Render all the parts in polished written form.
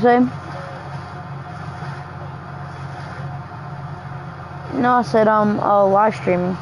Say? No, I said live streaming.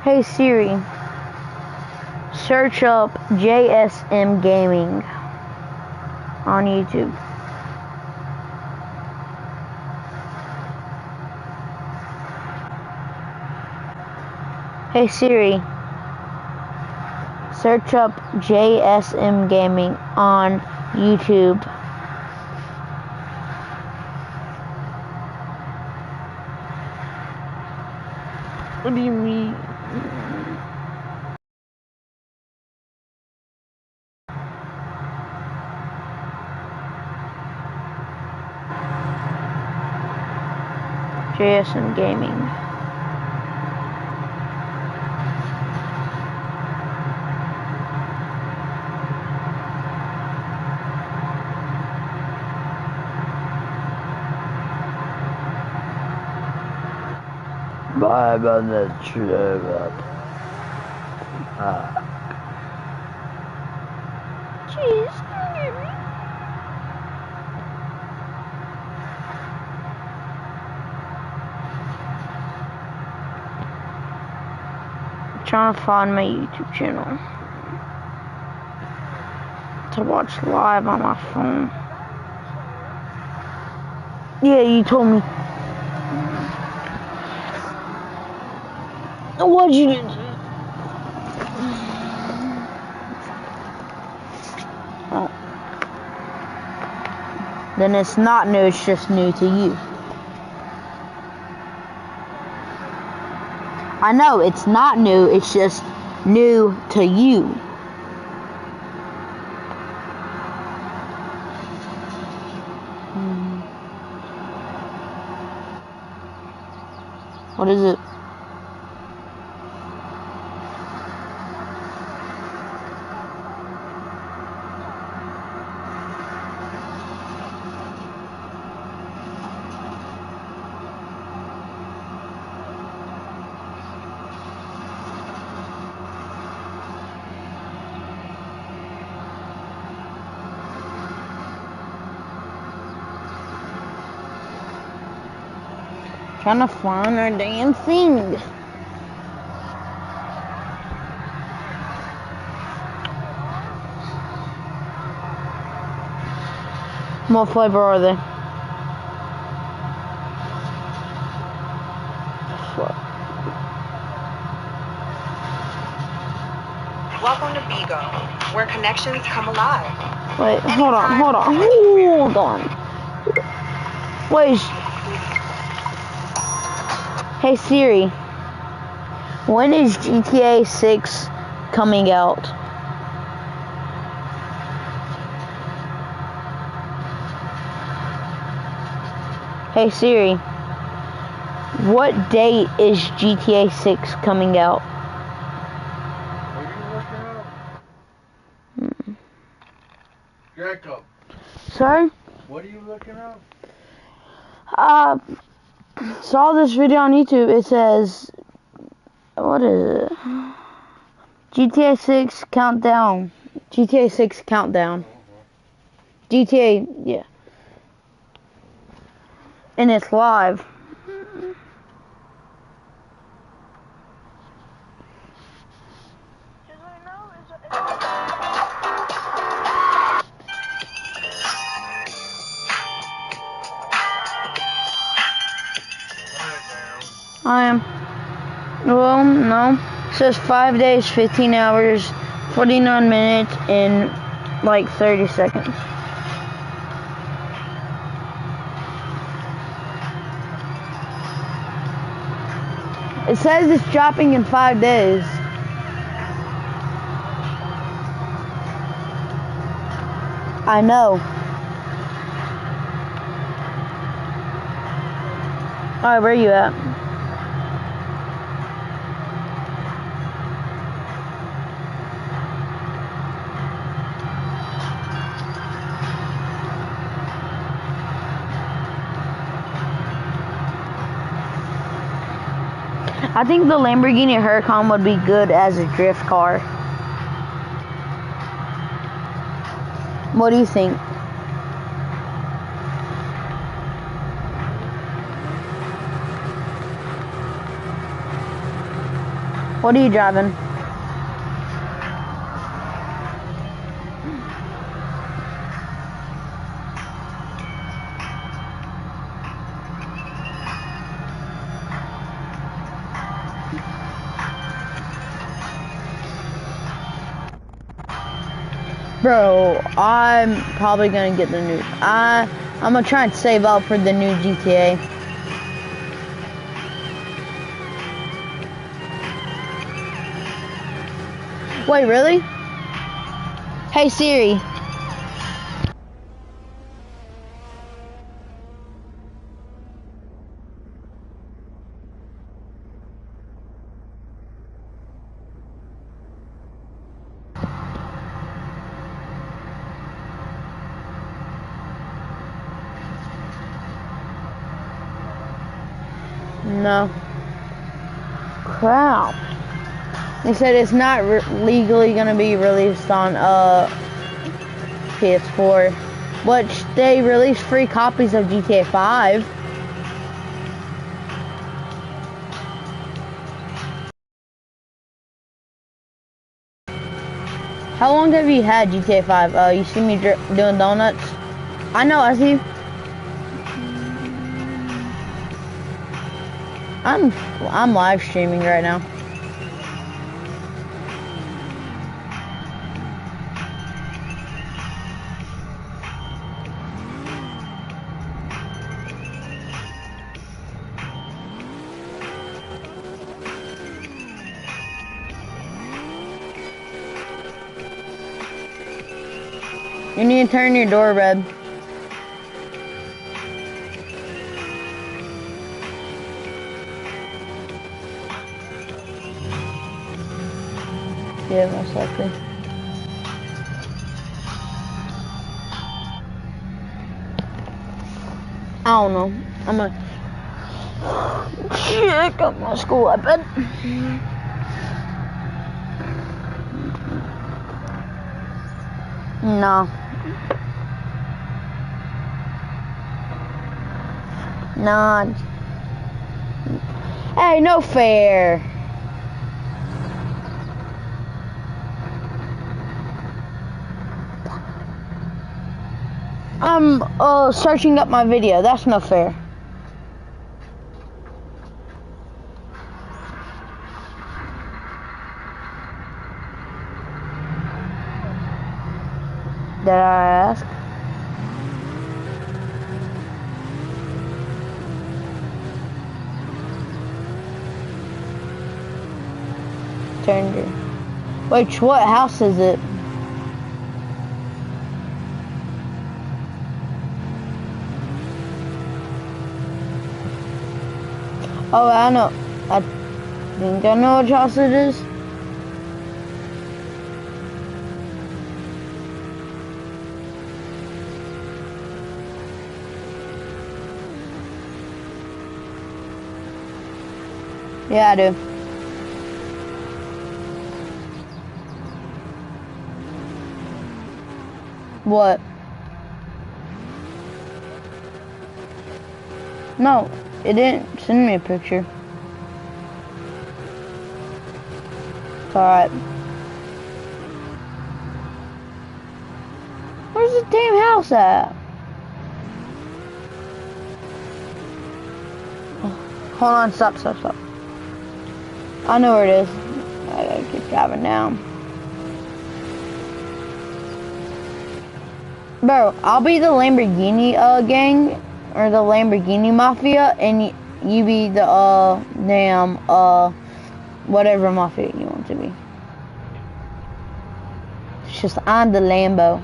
Hey Siri, search up JSM Gaming on YouTube. Hey Siri, search up JSM Gaming on YouTube. What do you mean? JSM Gaming. Bye on the trip up. Jeez. Trying to find my YouTube channel to watch live on my phone. Yeah, you told me. What'd you do? Oh. Then it's not new, it's just new to you. I know, it's not new, it's just new to you. What is it? Trying to find our damn thing. What flavor are they? Welcome to Bigo, where connections come alive. Wait, hold on. Wait. Hey Siri, when is GTA 6 coming out? Hey Siri, what date is GTA 6 coming out? What are you looking up? Jacob. Sorry? What are you looking up? Saw this video on YouTube. It says, what is it? GTA 6 countdown. GTA 6 countdown. GTA, yeah. And it's live. I am. Well, no. It says 5 days, 15 hours, 49 minutes, and like 30 seconds. It says it's dropping in 5 days. I know. Alright, where are you at? I think the Lamborghini Huracan would be good as a drift car. What do you think? What are you driving? Bro, I'm probably gonna get the new. I'm gonna try and save up for the new GTA. Wait, really? Hey Siri. No. Crap. They said it's not legally gonna be released on PS4, which they released free copies of GTA 5. How long have you had GTA 5? You see me doing donuts? I know, I see. I'm live streaming right now. You need to turn your door red. Yeah, most likely. I don't know. I'm gonna check out my school iPad. No. Not. Hey, no fair. I'm searching up my video. That's no fair. Did I ask? Turned your. Wait, what house is it? Oh, I know. I think I know what house it is. Yeah, I do. What? No, it didn't send me a picture. It's alright. Where's the damn house at? Hold on, stop. I know where it is. I gotta keep driving now. Bro, I'll be the Lamborghini gang, or the Lamborghini Mafia, and you be the damn whatever mafia you want to be. It's just I'm the Lambo.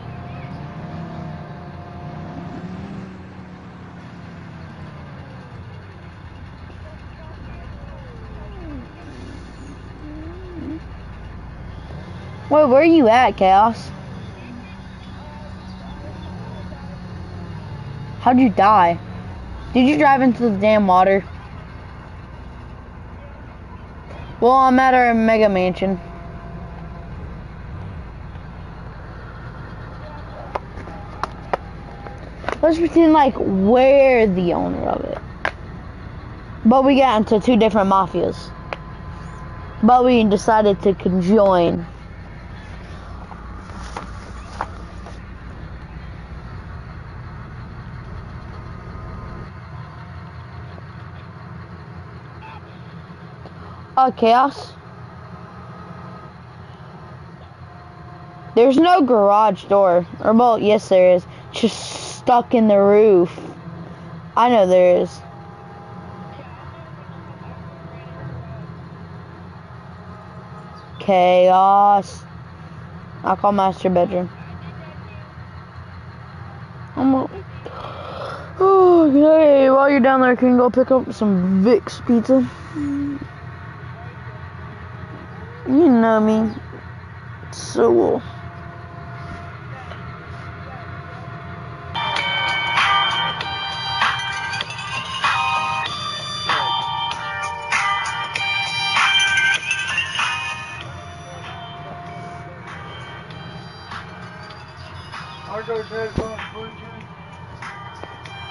Wait, where are you at, Chaos? How'd you die? Did you drive into the damn water? Well, I'm at our mega mansion. Let's pretend like we're the owner of it. But we got into two different mafias. But we decided to conjoin. Chaos. There's no garage door. Or, well, yes there is. Just stuck in the roof. I know there is. Chaos. I'll call master bedroom. Oh, okay. While you're down there, can you go pick up some Vic's pizza? You know me. So. Are those headphones Bluetooth?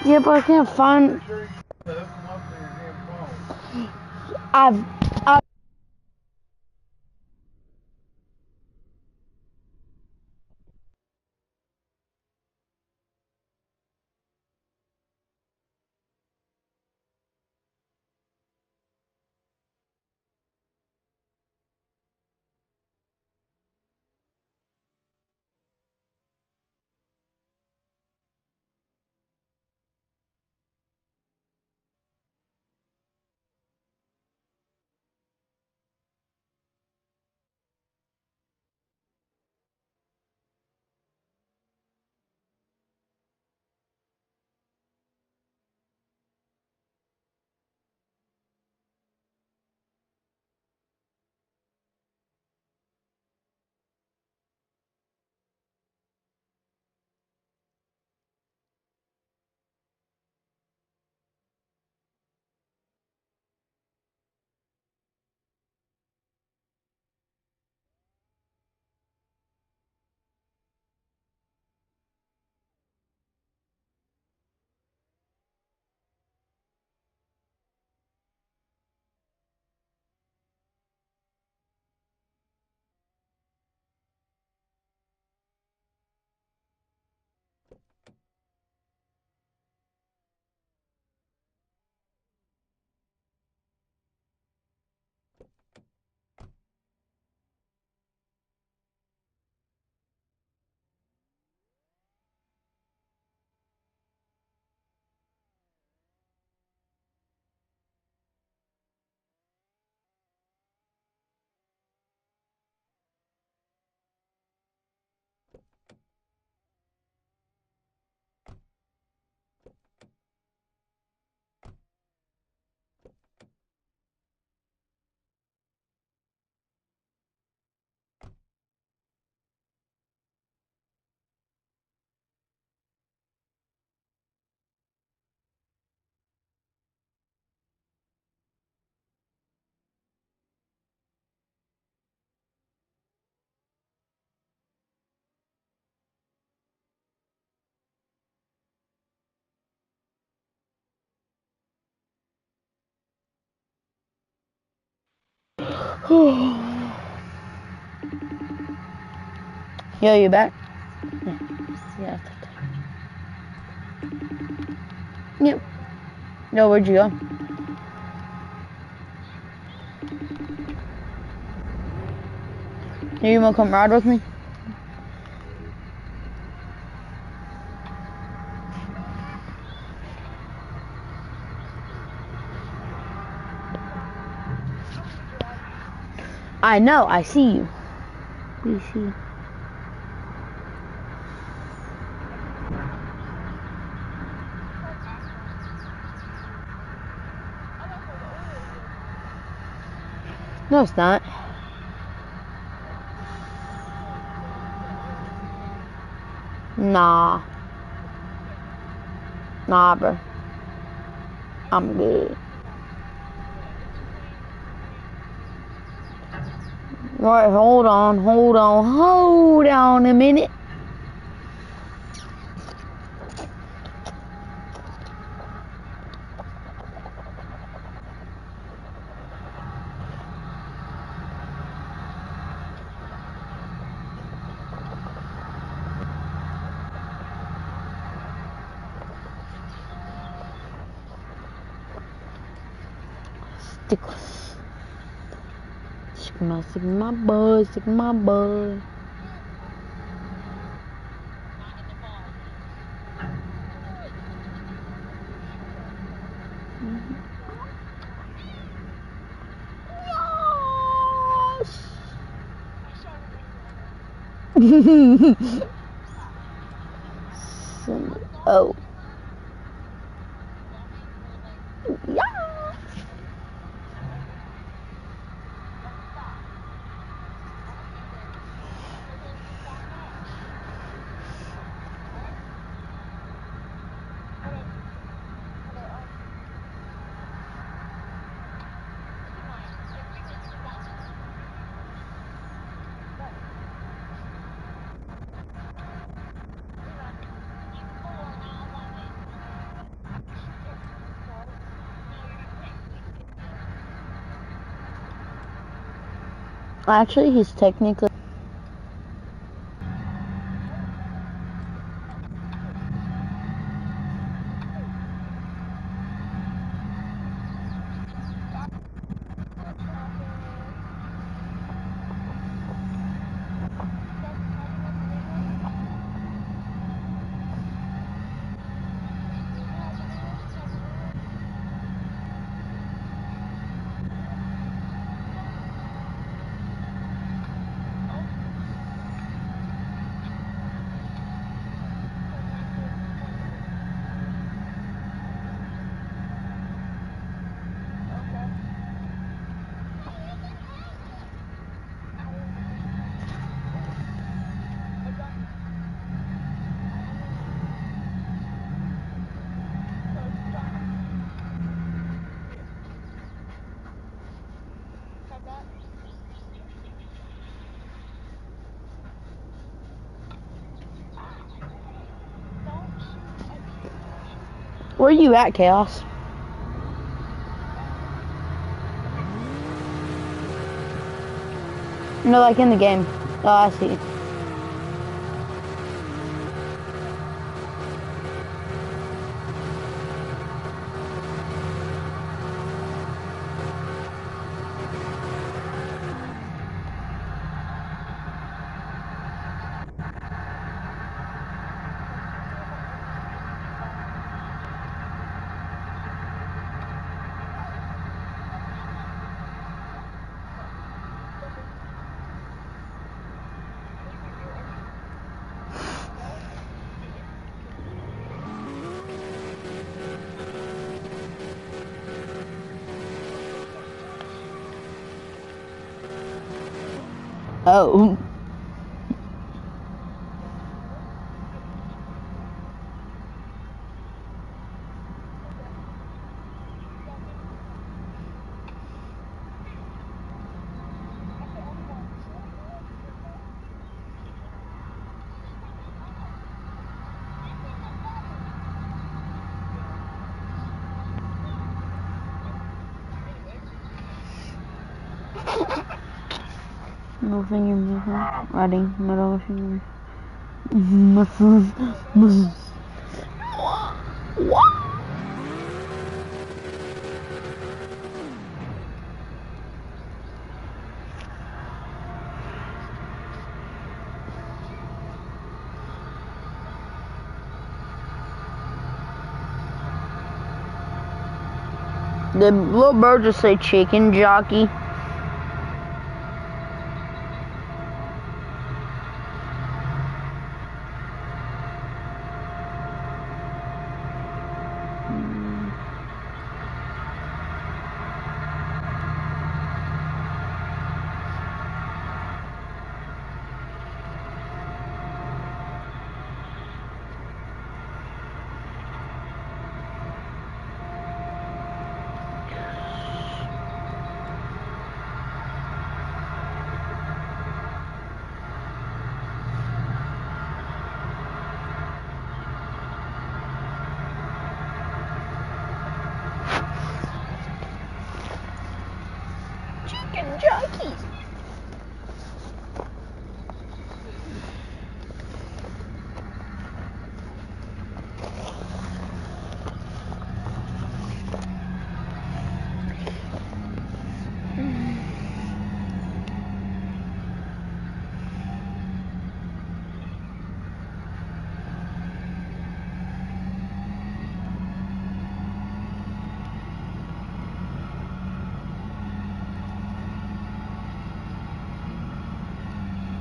Yeah, but I can't find. Make sure you hook them up to your damn phone. I've. Yo, you back? Yeah. Yep. No, where'd you go? You wanna come ride with me? I know, I see you. We see. No, it's not. Nah. Nah, bro. I'm good. Alright, hold on a minute. Stick my bud. Oh. Yeah. Actually, he's technically. Where are you at, Chaos? No, like in the game. Oh, I see. Oh. Middle finger moving. Riding. Middle finger. Muscles. What? The little bird just say chicken jockey. Chicken jockey.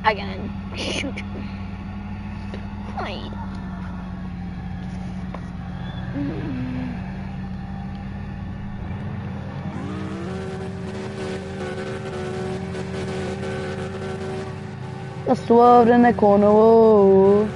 I gotta shoot. Hi. I swerved in the corner. Whoa.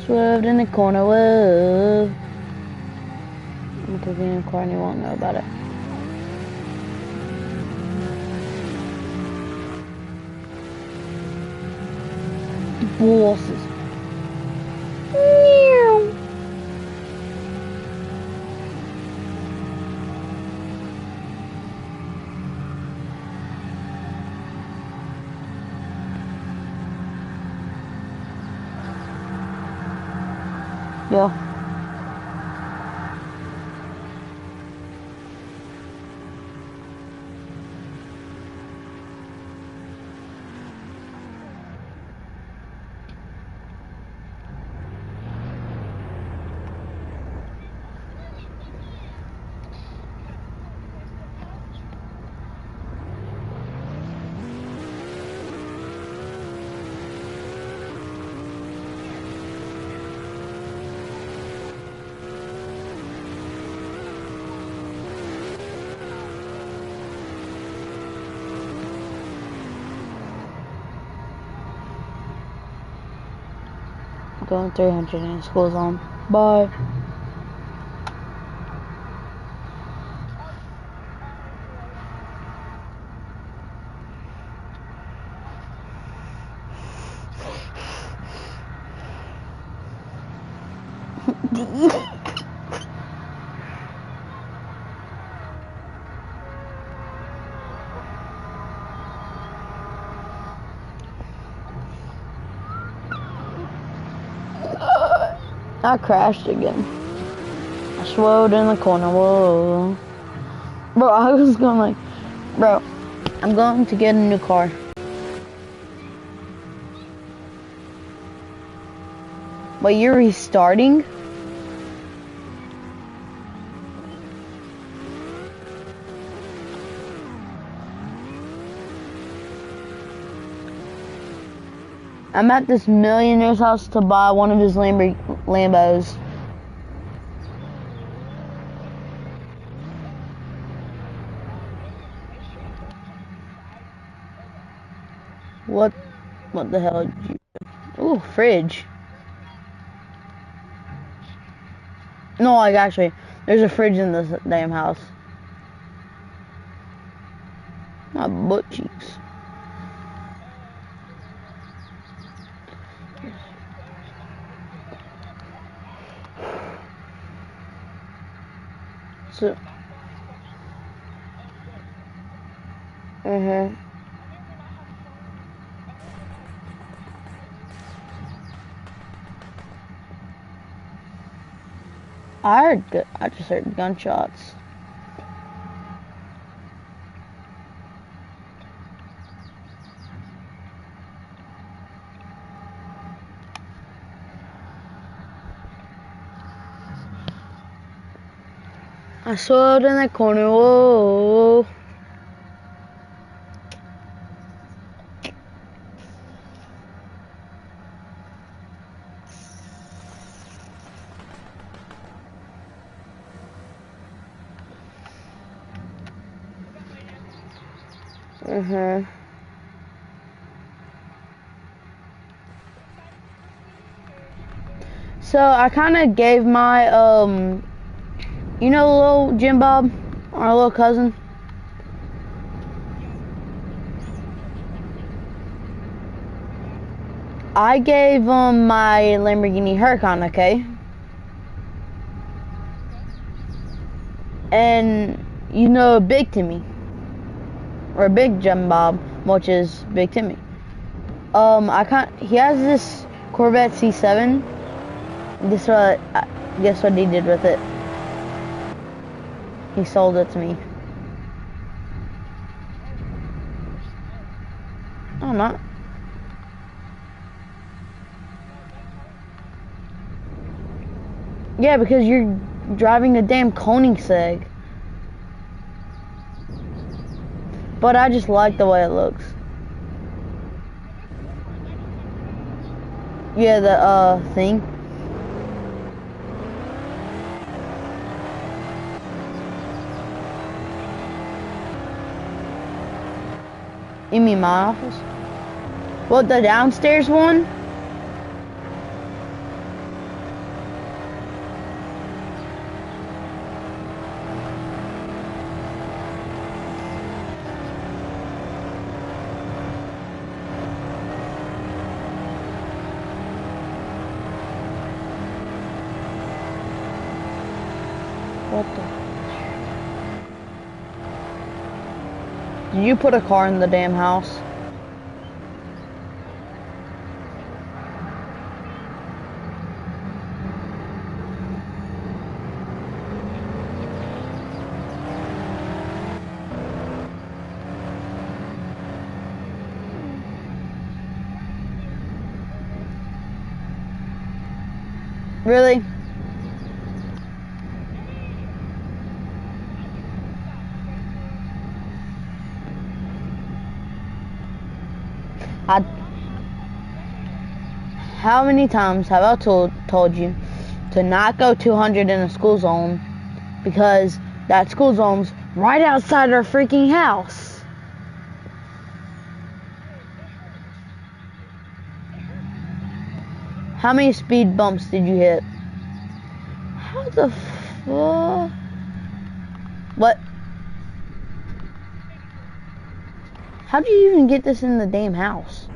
Swerved in the corner, whoa. I'm cooking in a car and you won't know about it. Bosses. Meow. Yeah. Going 300 and school's on. Bye. I crashed again. I swerved in the corner. Whoa. Bro, I was going like, bro, I'm going to get a new car. But you're restarting? I'm at this millionaire's house to buy one of his Lambos. What the hell did you do? Ooh, fridge. No, like actually, there's a fridge in this damn house. My butt cheeks. So, I just heard gunshots. I saw it in that corner. Whoa. So I kind of gave my you know, little Jim Bob, our little cousin. I gave him my Lamborghini Huracan, okay? And you know Big Timmy, or Big Jim Bob, which is Big Timmy. He has this Corvette C7. Guess what he did with it? He sold it to me. No, I'm not. Yeah, because you're driving a damn Koenigsegg. But I just like the way it looks. Yeah, the thing. You mean my office? What, the downstairs one? What the? Did you put a car in the damn house? Really? How many times have I told you to not go 200 in a school zone, because that school zone's right outside our freaking house? How many speed bumps did you hit? How the fuck? What? How'd you even get this in the damn house?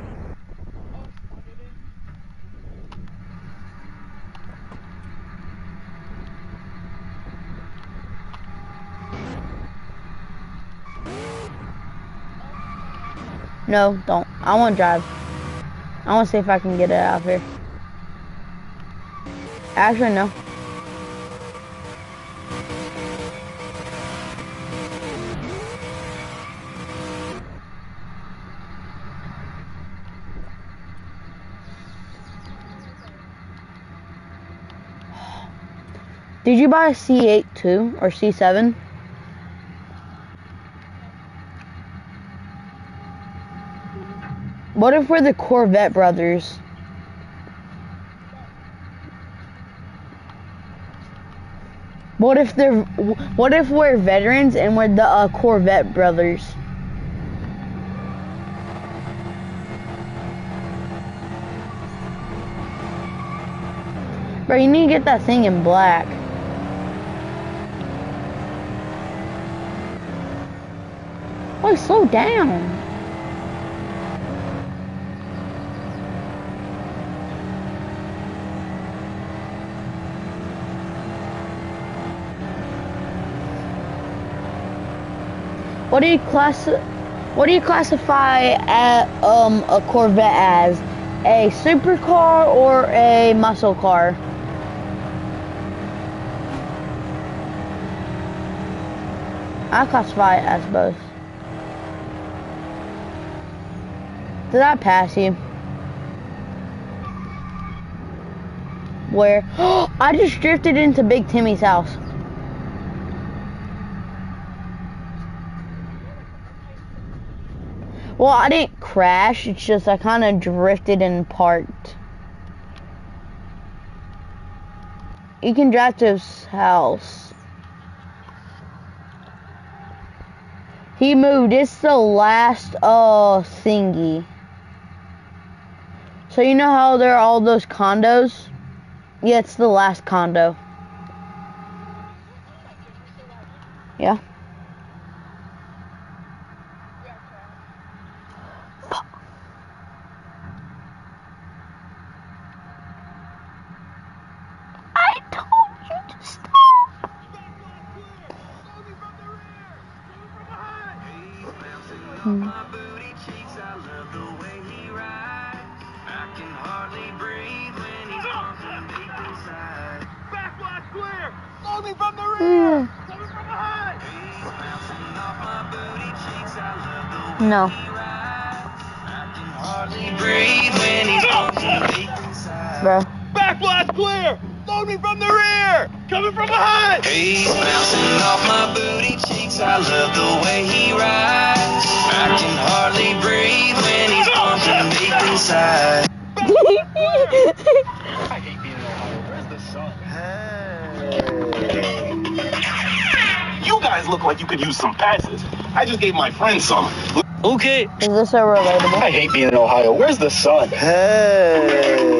No, don't. I want to drive. I want to see if I can get it out of here. Actually, no. Did you buy a C8 too, or C7? What if we're the Corvette brothers? What if we're veterans and we're the Corvette brothers? Bro, you need to get that thing in black. Wait, slow down. What do you classify a Corvette as? A supercar or a muscle car? I classify it as both. Did I pass you? Where? I just drifted into Big Timmy's house. Well, I didn't crash. It's just I kind of drifted and parked. You can drive to his house. He moved. It's the last thingy. So you know how there are all those condos? Yeah, it's the last condo. Yeah. I told you to stop. No. Bro. Back blast clear! Load me from the rear! Coming from behind! He's bouncing off my booty cheeks. I love the way he rides. I can hardly breathe when he's pumping deep inside. I hate being in Ohio. Where's the sun? Hey. You guys look like you could use some passes. I just gave my friend some. Okay. Is this so relatable? I hate being in Ohio. Where's the sun? Hey.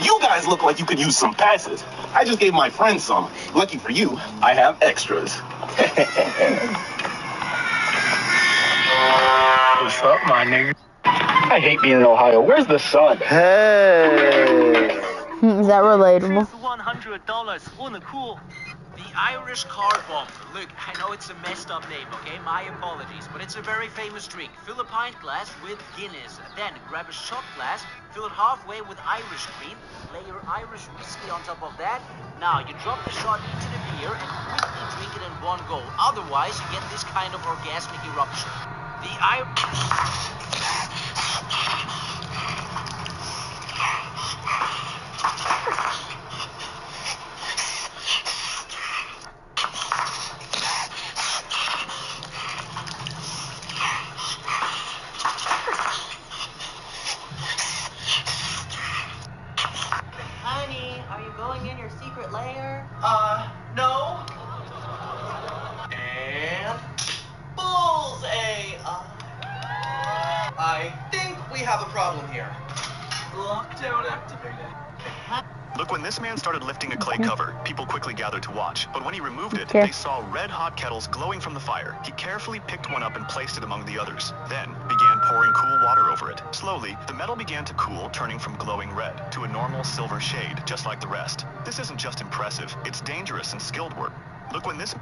You guys look like you could use some passes. I just gave my friend some. Lucky for you, I have extras. What's up, my nigga? I hate being in Ohio. Where's the sun? Hey. Is that relatable? $100. Ohne cool. The Irish car bomb. Look, I know it's a messed up name, okay? My apologies, but it's a very famous drink. Fill a pint glass with Guinness. Then grab a shot glass, fill it halfway with Irish cream, lay your Irish whiskey on top of that. Now you drop the shot into the beer and quickly drink it in one go. Otherwise, you get this kind of orgasmic eruption. The Honey, are you going in your secret lair? No. And bullseye. I think we have a problem here. Lockdown activated. Look, when this man started lifting a clay cover, people quickly gathered to watch. But when he removed it, Okay. they saw red-hot kettles glowing from the fire. He carefully picked one up and placed it among the others, then began pouring cool water over it. Slowly, the metal began to cool, turning from glowing red to a normal silver shade, just like the rest. This isn't just impressive, it's dangerous and skilled work. Look, when this...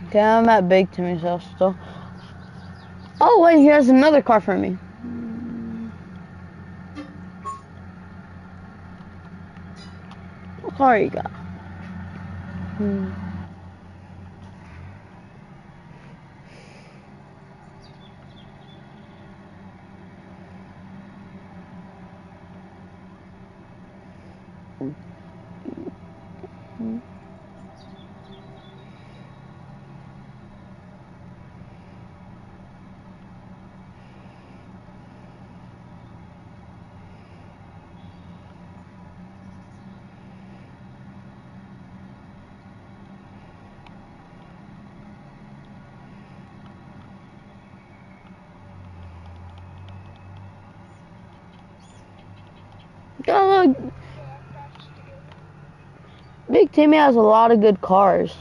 Okay, I'm at big to myself still. Oh wait, here's another car for me. What car you got? Oh, look. Big Timmy has a lot of good cars.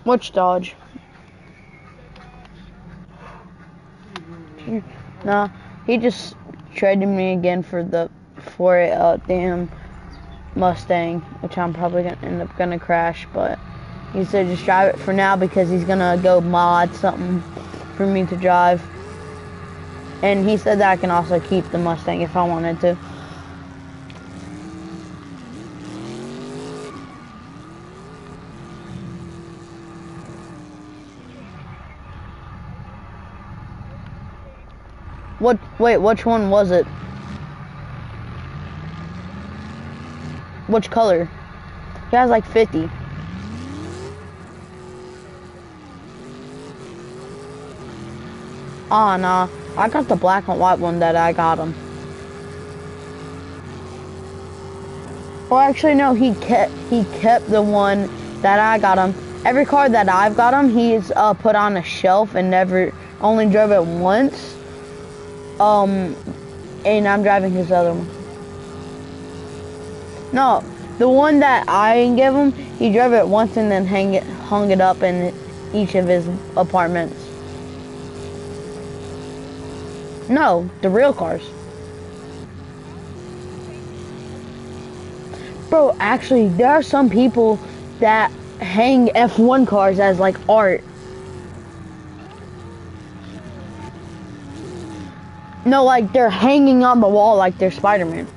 Which Dodge? Nah, he just traded me again for a damn Mustang, which I'm probably gonna end up gonna crash, but He said just drive it for now because he's gonna go mod something for me to drive. And he said that I can also keep the Mustang if I wanted to. Wait, which one was it? Which color? He has like 50. Oh, nah. I got the black and white one that I got him. Well, actually, no. He kept the one that I got him. Every car that I've got him, he's put on a shelf and only drove it once. And I'm driving his other one. No, the one that I gave him, he drove it once and then hung it up in each of his apartments. No, the real cars. Bro, actually, there are some people that hang F1 cars as like art. No, like they're hanging on the wall like they're Spider-Man.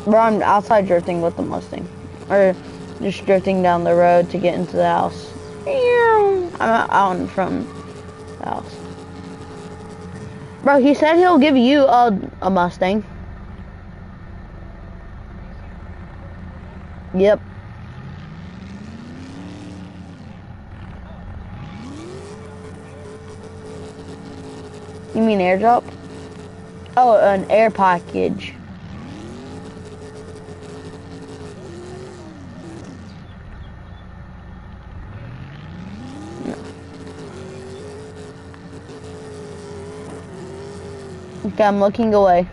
Bro, I'm outside drifting with the Mustang. Or just drifting down the road to get into the house. I'm out in front of the house. Bro, he said he'll give you a Mustang. Yep. You mean airdrop? Oh, an air package. Okay, I'm looking away.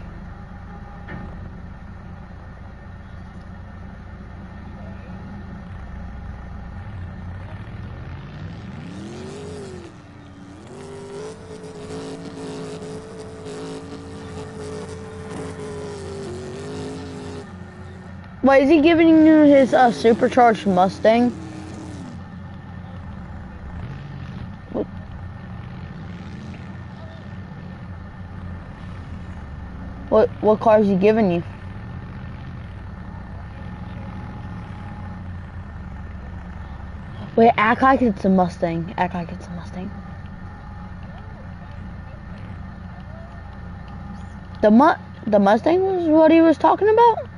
Wait, is he giving you his supercharged Mustang? What car is he giving you? Wait, act like it's a Mustang. Act like it's a Mustang. The Mustang was what he was talking about?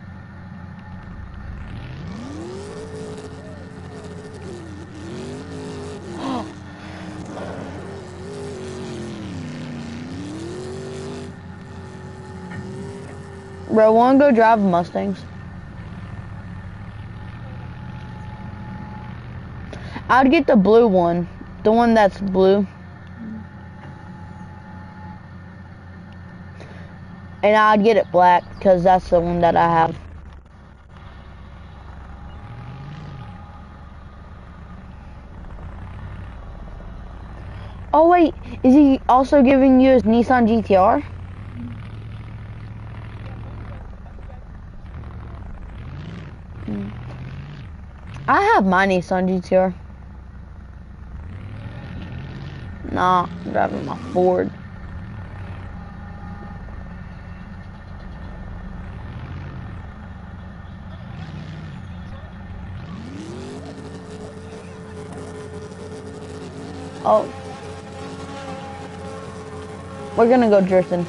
Bro, wanna go drive Mustangs? I'd get the blue one. The one that's blue. And I'd get it black, because that's the one that I have. Oh wait, is he also giving you his Nissan GTR? I have my Nissan GTR. Nah, I'm driving my Ford. Oh. We're gonna go drifting.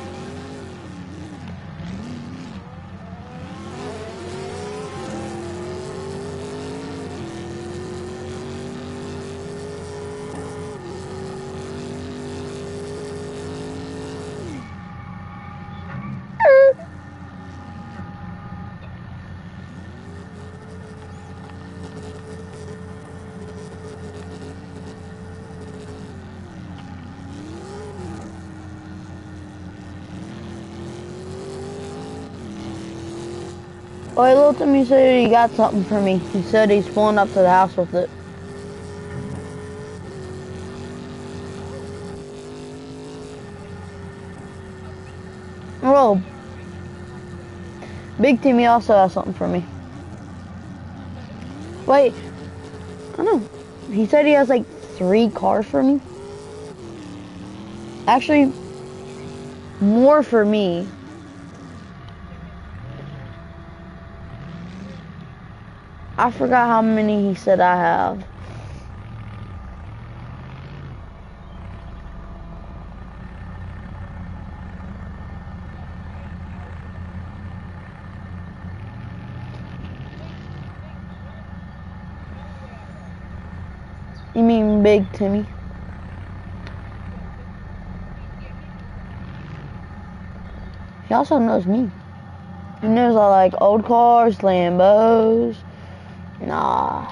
Oh, he looked at me and said he got something for me. He said he's pulling up to the house with it. Well, Big Timmy also has something for me. Wait, I don't know. He said he has like 3 cars for me. Actually, more for me. I forgot how many he said I have. You mean Big Timmy? He also knows me. He knows I like old cars, Lambos. Nah.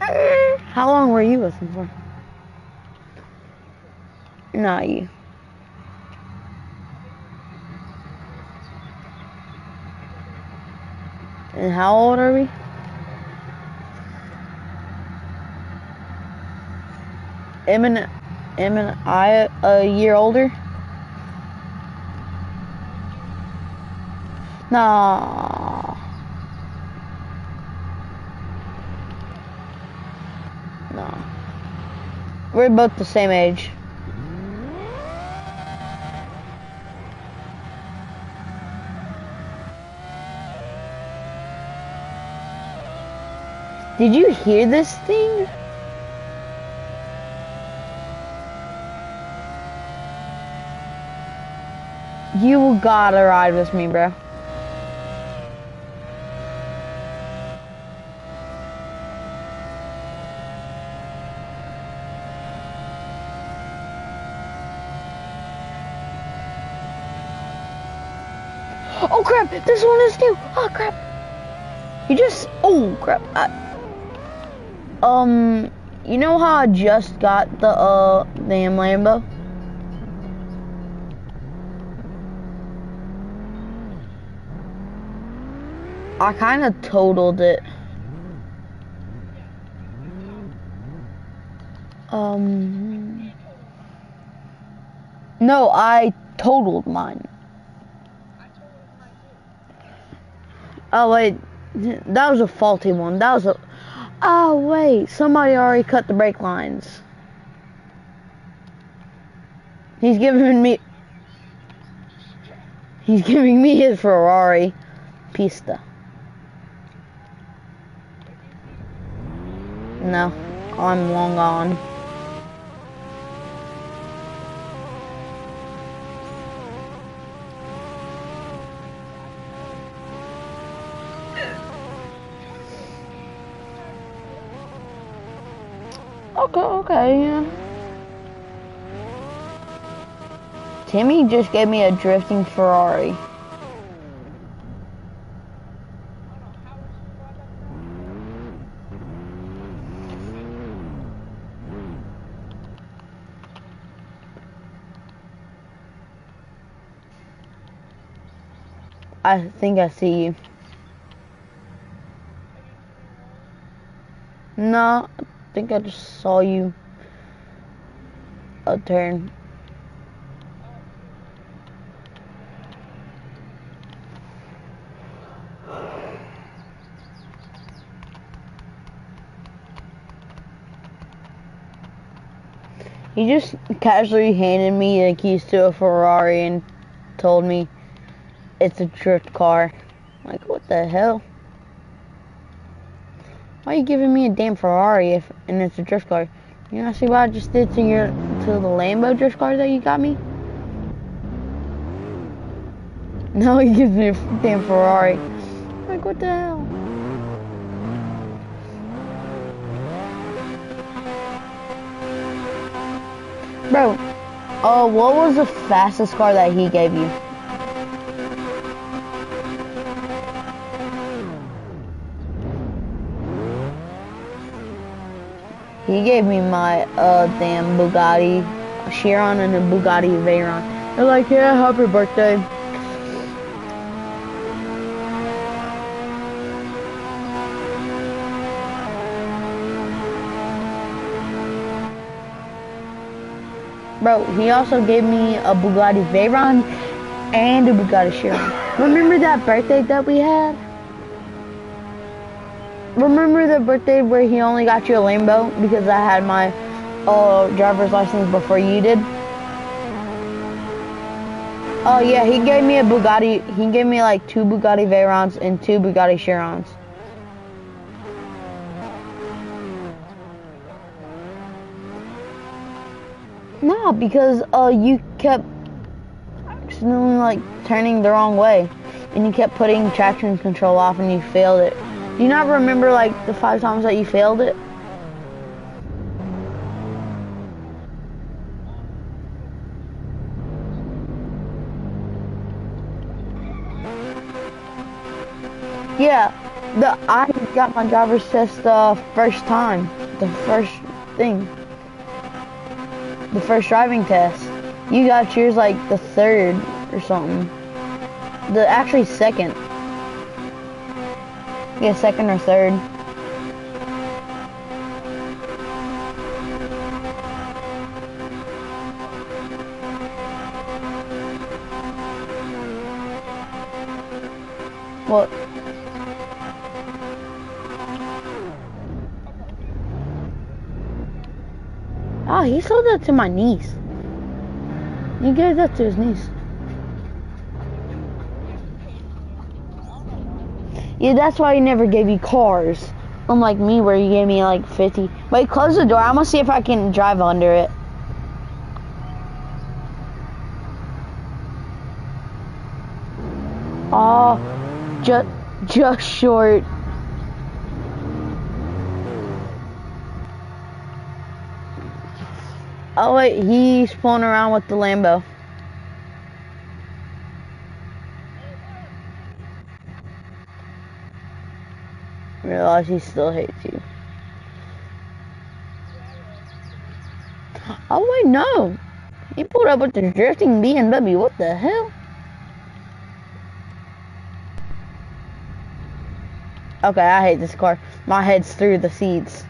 How long were you with him for? Not you. And how old are we? Em and I a year older? Nah. Nah. We're both the same age. Did you hear this thing? You gotta ride with me, bro. Oh crap, this one is new. Oh crap. You just, oh crap. You know how I just got the, damn Lambo? I kind of totaled it. No, I totaled mine. Oh wait, that was a faulty one. That was a, oh wait, somebody already cut the brake lines. He's giving me his Ferrari Pista. No, I'm long gone. Okay, yeah. Timmy just gave me a drifting Ferrari. I think I see you. No, I think I just saw you a turn. He just casually handed me the keys to a Ferrari and told me it's a drift car. Like, what the hell? Why are you giving me a damn Ferrari and it's a drift car? You know, see what I just did to the Lambo drift car that you got me? Now he gives me a damn Ferrari. Like, what the hell? Bro, what was the fastest car that he gave you? He gave me my damn Bugatti Chiron and a Bugatti Veyron. They're like, yeah, happy birthday. Bro, he also gave me a Bugatti Veyron and a Bugatti Chiron. Remember that birthday that we had? Remember the birthday where he only got you a Lambo because I had my driver's license before you did? Oh yeah, he gave me a Bugatti. He gave me like 2 Bugatti Veyrons and 2 Bugatti Chirons. No, because you kept accidentally like turning the wrong way, and you kept putting traction control off, and you failed it. Do you not remember like the 5 times that you failed it? Yeah, I got my driver's test first time, the first thing, the first driving test. You got yours like the 3rd or something. Actually 2nd. Yeah, 2nd or 3rd. What? Oh, he sold that to my niece. He gave that to his niece. Yeah, that's why he never gave you cars. Unlike me, where you gave me like 50. Wait, close the door. I'm gonna see if I can drive under it. Oh, just short. Oh wait, he's pulling around with the Lambo. Realize he still hates you. Oh wait, no. He pulled up with the drifting BMW. What the hell? Okay, I hate this car. My head's through the seats.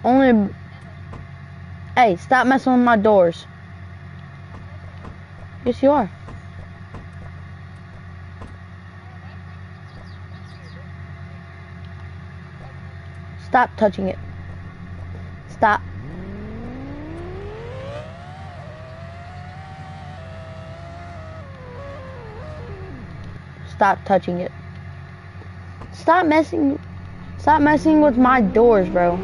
Only... Hey, stop messing with my doors. Yes, you are. Stop touching it. Stop. Stop touching it. Stop messing with my doors, bro.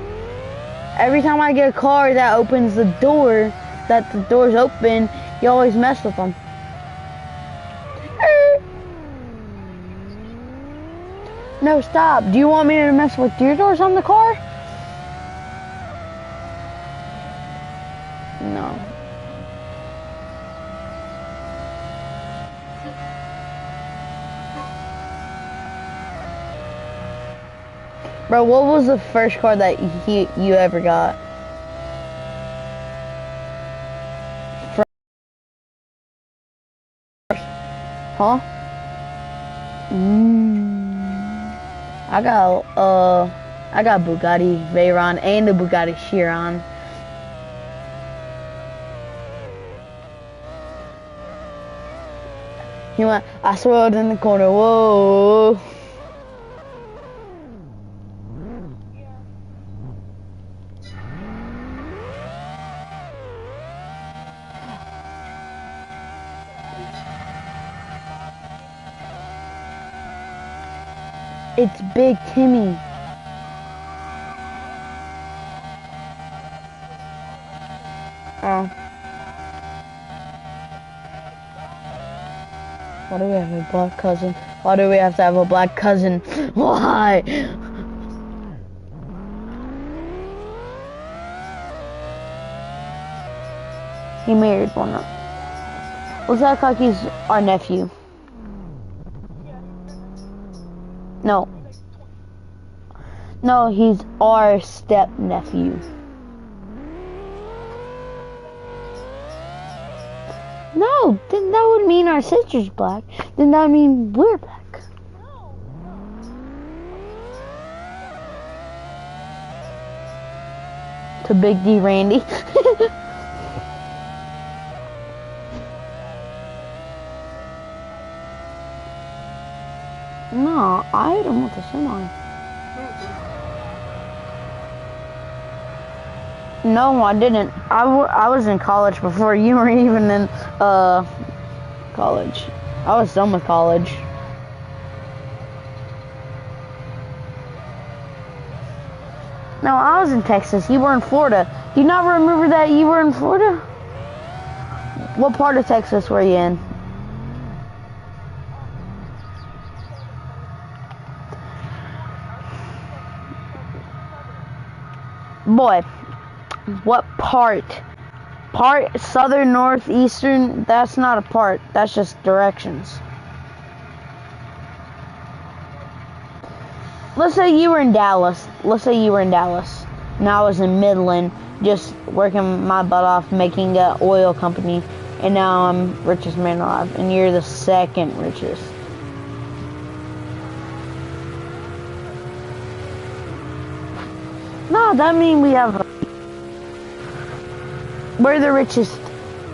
Every time I get a car that opens the door, that the door's open, you always mess with them. No, stop. Do you want me to mess with your doors on the car? No. Bro, what was the first car that you ever got? Huh? I got Bugatti Veyron and the Bugatti Chiron. He went, I swerved in the corner, whoa. It's Big Timmy. Oh. Why do we have a black cousin? Why do we have to have a black cousin? Why? He married one of them. Looks like he's our nephew. No. No, he's our step nephew. No, No, then that would mean our sister's black. Then that would mean we're black. To Big D Randy. No, I hit him with a semi. No, I didn't. I was in college before you were even in college. I was done with college. No, I was in Texas. You were in Florida. Do you not remember that you were in Florida? What part of Texas were you in? Boy, what part? Part, southern, north, eastern, that's not a part. That's just directions. Let's say you were in Dallas. Let's say you were in Dallas. And I was in Midland, just working my butt off, making an oil company. And now I'm richest man alive. And you're the second richest. No, that means we have... We're the richest.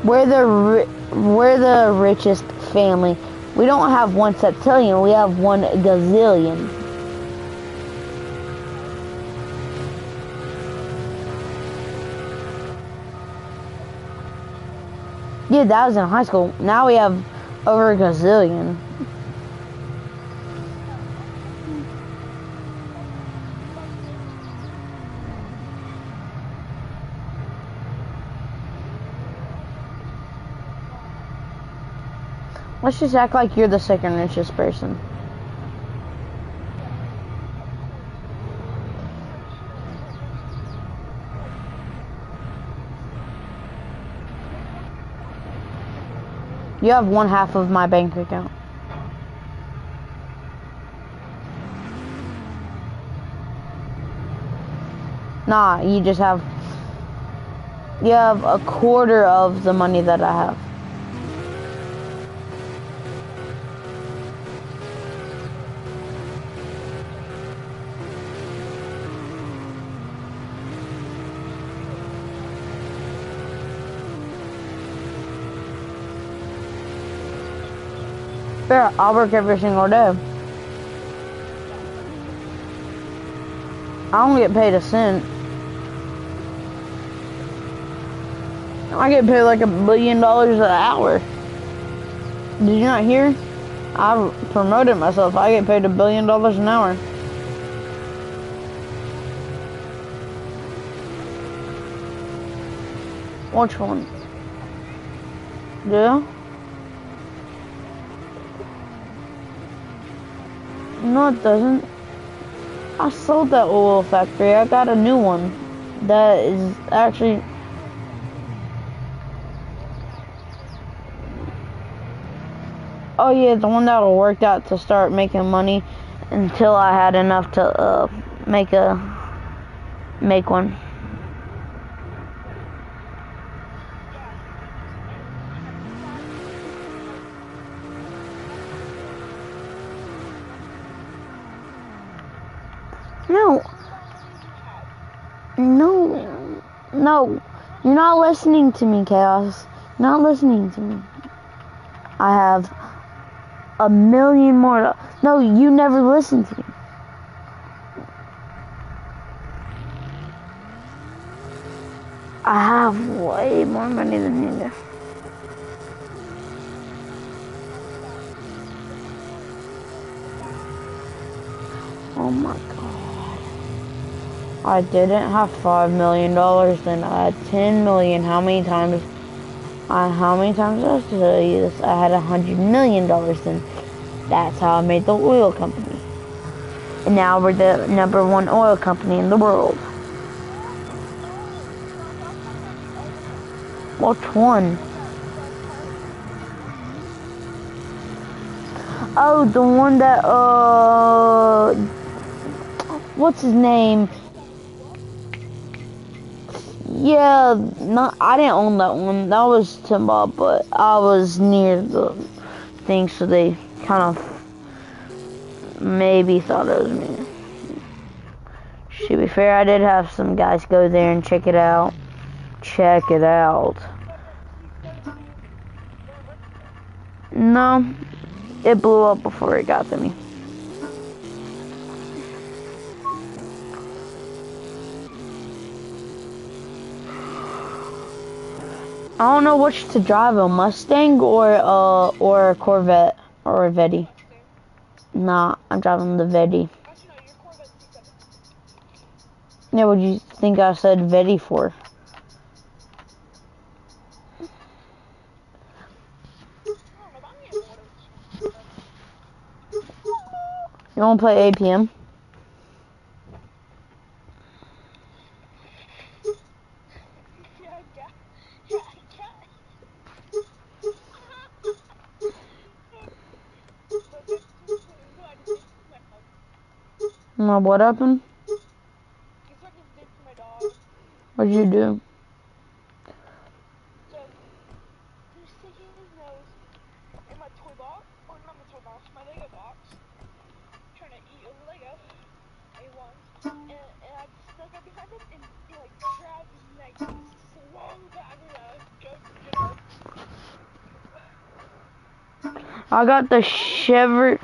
We're the richest family. We don't have one septillion. We have 1 gazillion. Yeah, that was in high school. Now we have over a gazillion. Let's just act like you're the second richest person. You have 1/2 of my bank account. Nah, you have 1/4 of the money that I have. Yeah, I work every single day. I don't get paid a cent. I get paid like $1 billion an hour. Did you not hear? I promoted myself. I get paid $1 billion an hour. Which one? Yeah? No, it doesn't. I sold that oil factory. I got a new one. That is actually... Oh yeah, the one that worked out to start making money until I had enough to make one. No, you're not listening to me, Chaos. You're not listening to me. I have 1 million more. No, you never listened to me. I have way more money than you do. Oh my god. I didn't have $5 million, then I had 10 million. How many times did I tell you this? I had $100 million, then that's how I made the oil company. And now we're the #1 oil company in the world. Which one? Oh, the one that, what's his name? Yeah, not, I didn't own that one. That was Tim Bob, but I was near the thing, so they kind of maybe thought it was me. To be fair, I did have some guys go there and check it out. Check it out. No, it blew up before it got to me. I don't know which to drive, a Mustang or a Corvette or a Vetti. Nah, I'm driving the Vetti. Yeah, what do you think I said Vetti for? You wanna play APM? No, what happened? What'd you do? I got the Chevrolet.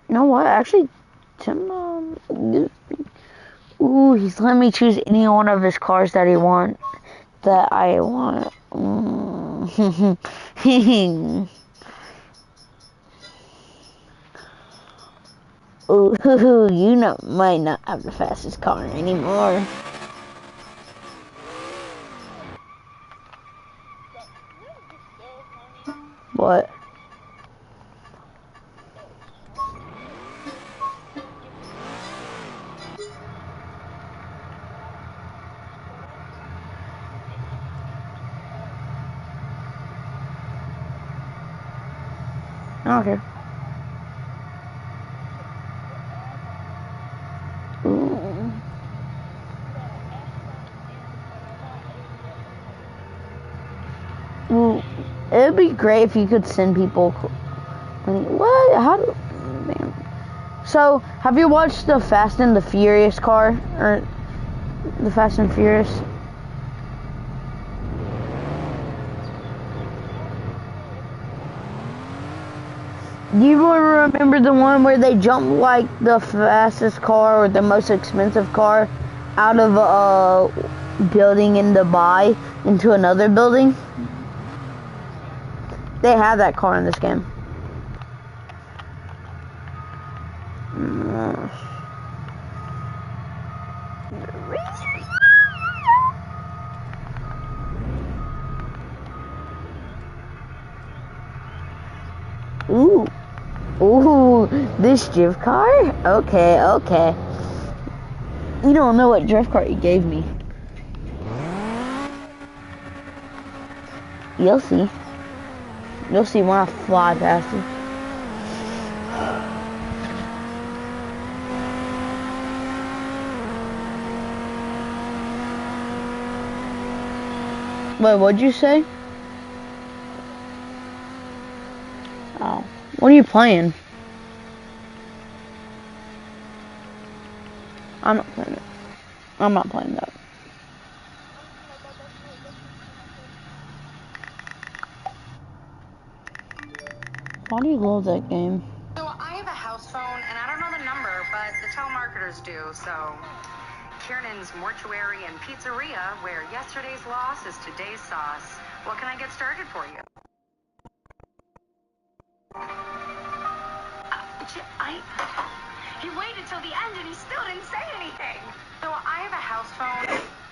You know what? Actually, Tim. Ooh, he's letting me choose any one of his cars that I want. Ooh, might not have the fastest car anymore. What? Okay. Ooh. Ooh. It'd be great if you could send people. What? How do? Man. So, have you watched the Fast and the Furious car or the Fast and Furious? Do you remember the one where they jumped like the fastest car or the most expensive car out of a building in Dubai into another building? They have that car in this game. Ooh. Ooh, this drift car? Okay, okay. You don't know what drift car you gave me. You'll see. You'll see when I fly past you. Wait, what'd you say? Oh. What are you playing? I'm not playing it. I'm not playing that. Why do you love that game? So I have a house phone, and I don't know the number, but the telemarketers do, so... Kiernan's Mortuary and Pizzeria, where yesterday's loss is today's sauce. What can I get started for you? He waited till the end and he still didn't say anything. So I have a house phone.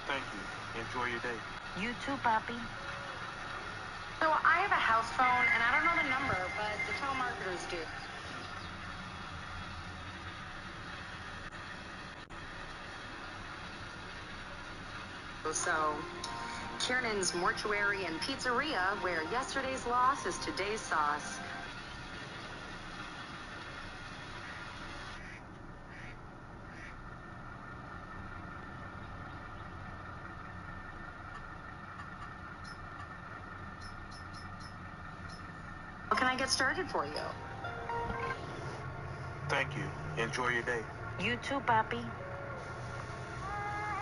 Thank you. Enjoy your day. You too, Poppy. So I have a house phone, and I don't know the number, but the telemarketers do. So, Kiernan's Mortuary and Pizzeria, where yesterday's loss is today's sauce. can I get started for you? Thank you. Enjoy your day. You too, Papi.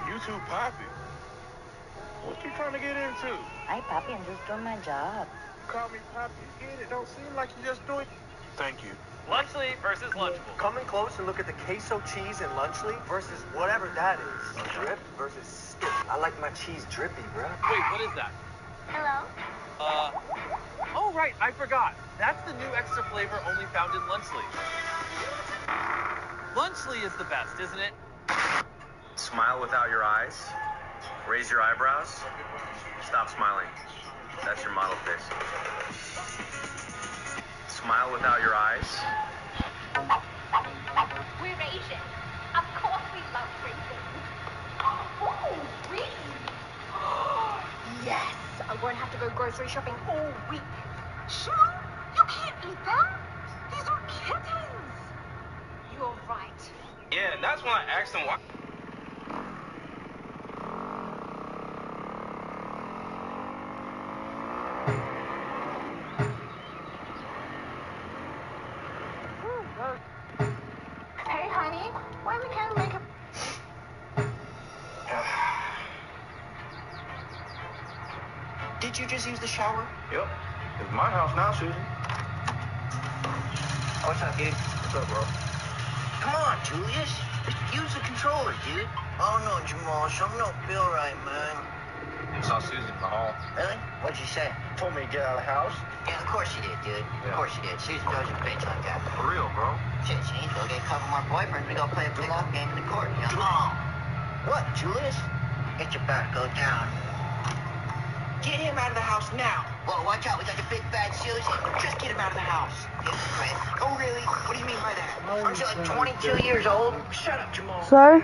You too, Poppy. What you trying to get into? Hi, Papi, I'm just doing my job. Call me Poppy again. It don't seem like you're just doing. Thank you. Lunchly versus Lunchable. Come in close and look at the queso cheese in Lunchly versus whatever that is. Drip versus skip. I like my cheese drippy, bro. Wait, what is that? Hello? Oh, right, I forgot. That's the new extra flavor only found in Lunchly. Lunchly is the best, isn't it? Smile without your eyes. Raise your eyebrows. Stop smiling. That's your model face. Smile without your eyes. We're Asian. Of course we love raisins. Oh, really? Yes, I won't have to go grocery shopping all week. Shoo, you can't eat them. These are kittens. You're right. Yeah, and that's when I asked him why. Hey, honey, when we can make a... Did you just use the shower? Yep. It's my house now, Susan. What's up, dude? What's up, bro? Come on, Julius. Just use the controller, dude. Oh, no, Jamal. Something don't feel right, man. I saw Susan in the hall. Really? What'd she say? Told me to get out of the house. Yeah, of course she did, dude. Of course she did. Susan doesn't bitch like that. For real, bro. Shit, she needs to go get a couple more boyfriends. We go play a pickup game in the court, you know? Jamal! What, Julius? It's about to go down. Get him out of the house now. Well, watch out. We got the big bad Susan. Just get him out of the house. Yes, Chris. Oh, really? What do you mean by that? Aren't you like 22 years old? Shut up, Jamal. So,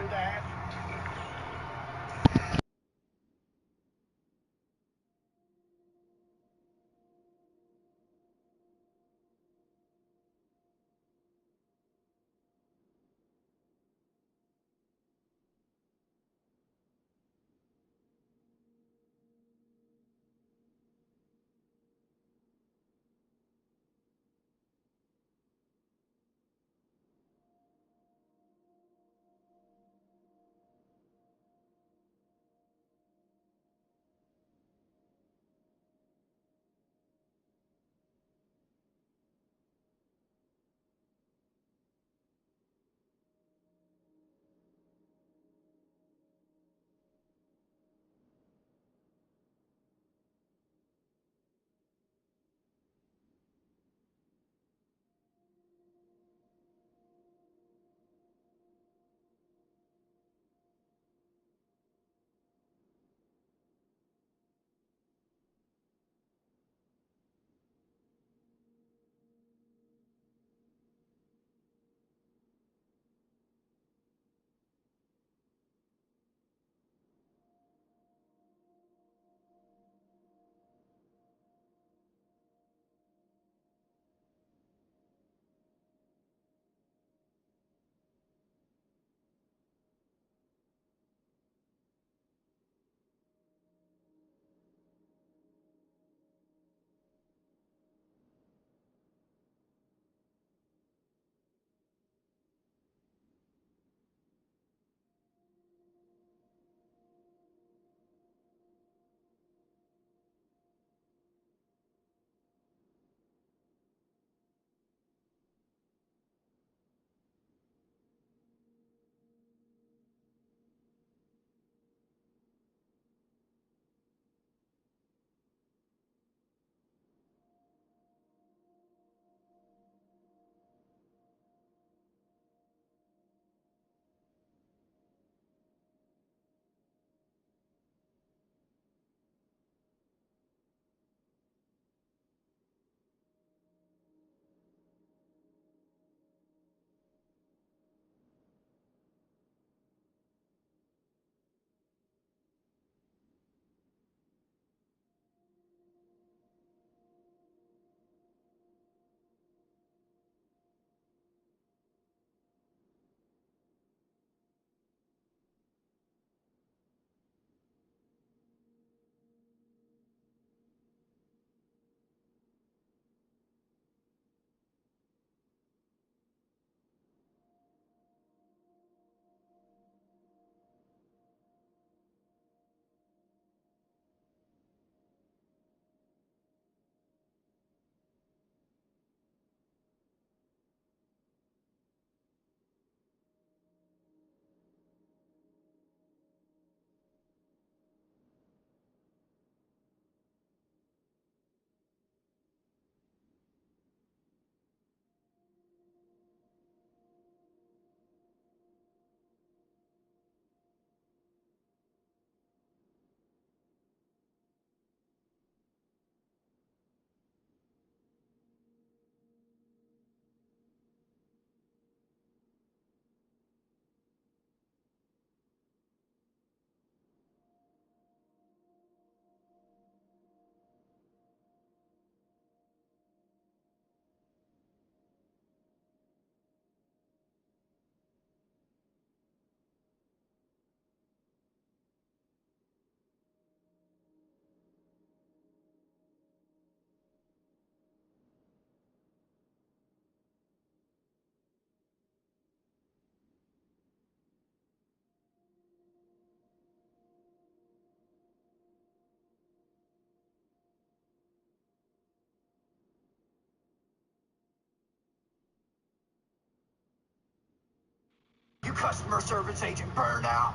customer service agent burnout.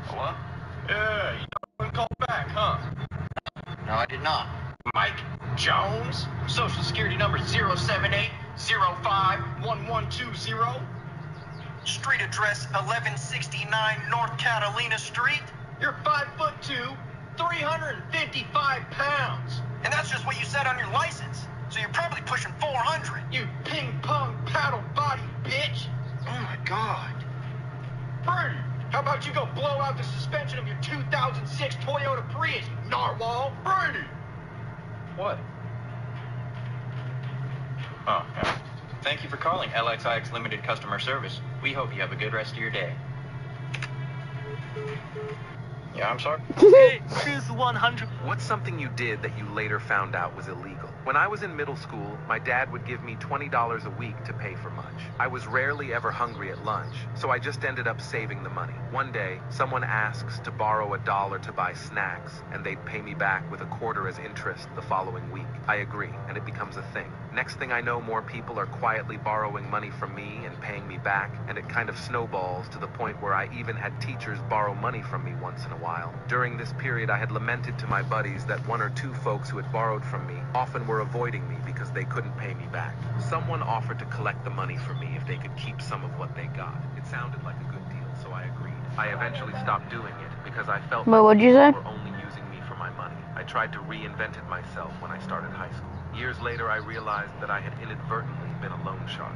Hello? Yeah, you didn't call back, huh? No, I did not. Mike Jones? Social security number 078051120. Street address 1169 North Catalina Street. You're 5'2", 355 pounds. And that's just what you said on your license. So you're probably pushing 400. You ping pong paddle body bitch. Oh my God. Brady, how about you go blow out the suspension of your 2006 Toyota Prius, you narwhal? Brady! What? Oh, yeah. Thank you for calling LXIX Limited Customer Service. We hope you have a good rest of your day. Yeah, I'm sorry. Okay, here's 100. What's something you did that you later found out was illegal? When I was in middle school, my dad would give me $20 a week to pay for lunch. I was rarely ever hungry at lunch, so I just ended up saving the money. One day, someone asks to borrow $1 to buy snacks, and they'd pay me back with $0.25 as interest the following week. I agree, and it becomes a thing. Next thing I know, more people are quietly borrowing money from me and paying me back, and it kind of snowballs to the point where I even had teachers borrow money from me once in a while. During this period, I had lamented to my buddies that one or two folks who had borrowed from me often were avoiding me because they couldn't pay me back. Someone offered to collect the money for me if they could keep some of what they got. It sounded like a good deal, so I agreed. I eventually stopped doing it because I felt But what'd you say? people were only using me for my money. I tried to reinvent it myself when I started high school. Years later, I realized that I had inadvertently been a loan shark.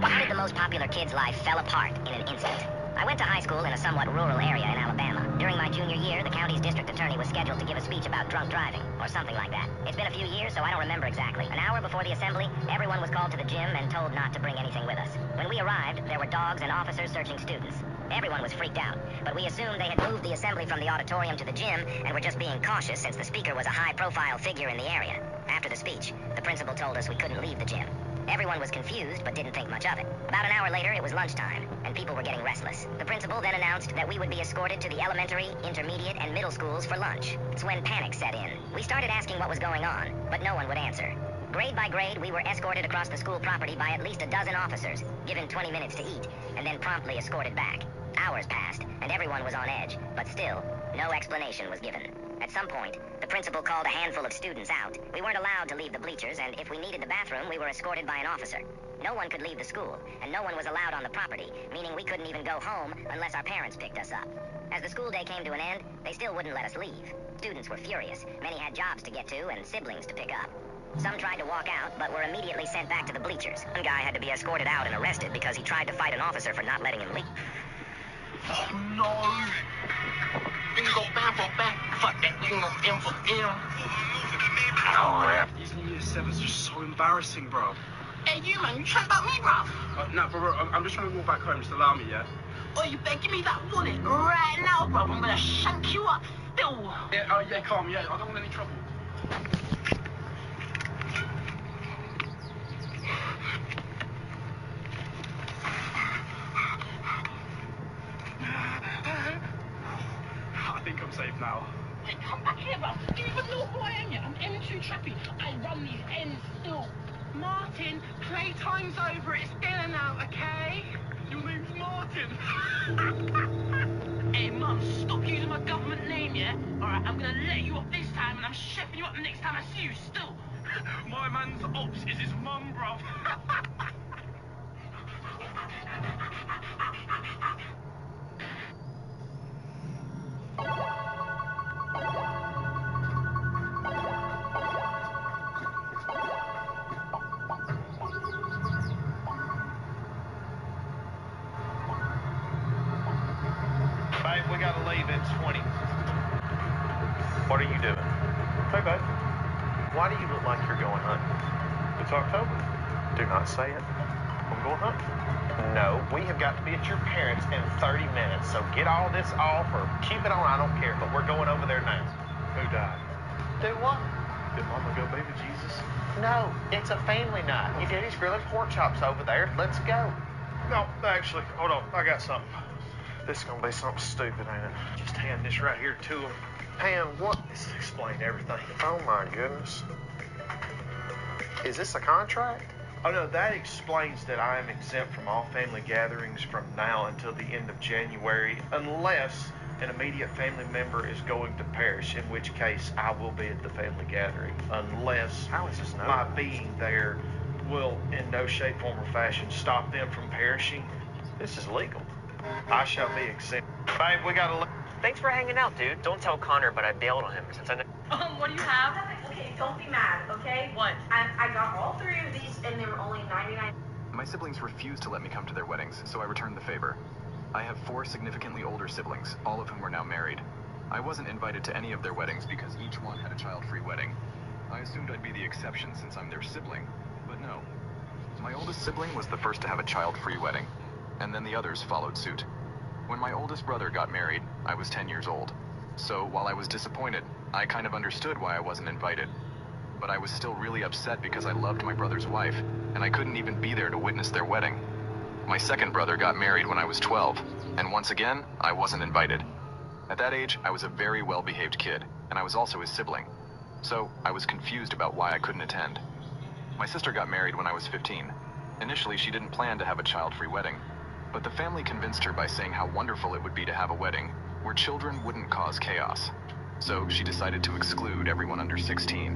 How did the most popular kid's life fell apart in an instant? I went to high school in a somewhat rural area in Alabama. During my junior year, the county's district attorney was scheduled to give a speech about drunk driving, or something like that. It's been a few years, so I don't remember exactly. An hour before the assembly, everyone was called to the gym and told not to bring anything with us. When we arrived, there were dogs and officers searching students. Everyone was freaked out, but we assumed they had moved the assembly from the auditorium to the gym and were just being cautious since the speaker was a high-profile figure in the area. After the speech, the principal told us we couldn't leave the gym. Everyone was confused, but didn't think much of it. About an hour later, it was lunchtime, and people were getting restless. The principal then announced that we would be escorted to the elementary, intermediate, and middle schools for lunch. It's when panic set in. We started asking what was going on, but no one would answer. Grade by grade, we were escorted across the school property by at least a dozen officers, given 20 minutes to eat, and then promptly escorted back. Hours passed, and everyone was on edge, but still, no explanation was given. At some point, the principal called a handful of students out. We weren't allowed to leave the bleachers, and if we needed the bathroom, we were escorted by an officer. No one could leave the school, and no one was allowed on the property, meaning we couldn't even go home unless our parents picked us up. As the school day came to an end, they still wouldn't let us leave. Students were furious. Many had jobs to get to and siblings to pick up. Some tried to walk out, but were immediately sent back to the bleachers. One guy had to be escorted out and arrested because he tried to fight an officer for not letting him leave. Oh no! Bingo, bam for bam. Fuck that bingo, M for M. Oh, crap. These New Year 7s are so embarrassing, bro. Hey, you, man, you trying about me, bruv? No, bro, I'm just trying to walk back home. Just allow me, yeah? Oh, you better give me that wallet right now, bruv. I'm gonna shank you up still. Yeah, calm, yeah. I don't want any trouble. I think I'm safe now. Hey, come back here, bruv. Do you even know who I am, yeah? I'm M2 Trappy. I run these ends still. Martin, playtime's over. It's dinner now, okay? Your name's Martin. Hey, Mum, stop using my government name, yeah? Alright, I'm gonna let you off this time, and I'm chefing you up the next time I see you, still. My man's ops is his mum, bruv. Babe, we gotta leave in 20. What are you doing? Hey, babe. Why do you look like you're going hunting? It's October. Do not say it. I'm going hunting. No, we have got to be at your parents' in 30 minutes, so get all this off or keep it on, I don't care, but we're going over there now. Who died? Do what? Did Mama go baby Jesus? No, it's a family night. Your daddy's grilling pork chops over there. Let's go. No, actually, hold on. I got something. This is going to be something stupid, ain't it? Just hand this right here to him. paying what? This explain everything. Oh my goodness. Is this a contract? Oh no, that explains that I am exempt from all family gatherings from now until the end of January, unless an immediate family member is going to perish, in which case I will be at the family gathering, unless How is this my being there will in no shape, form, or fashion stop them from perishing. This is legal. I shall be exempt. Babe, we gotta Thanks for hanging out, dude. Don't tell Connor, but I bailed on him since I know. What do you have? Okay, don't be mad, okay? What? I got all 3 of these and they were only 99. My siblings refused to let me come to their weddings, so I returned the favor. I have 4 significantly older siblings, all of whom are now married. I wasn't invited to any of their weddings because each one had a child-free wedding. I assumed I'd be the exception since I'm their sibling, but no. My oldest sibling was the first to have a child-free wedding, and then the others followed suit. When my oldest brother got married, I was 10 years old. So while I was disappointed, I kind of understood why I wasn't invited. But I was still really upset because I loved my brother's wife, and I couldn't even be there to witness their wedding. My second brother got married when I was 12, and once again, I wasn't invited. At that age, I was a very well-behaved kid, and I was also his sibling. So I was confused about why I couldn't attend. My sister got married when I was 15. Initially, she didn't plan to have a child-free wedding, but the family convinced her by saying how wonderful it would be to have a wedding where children wouldn't cause chaos. So she decided to exclude everyone under 16.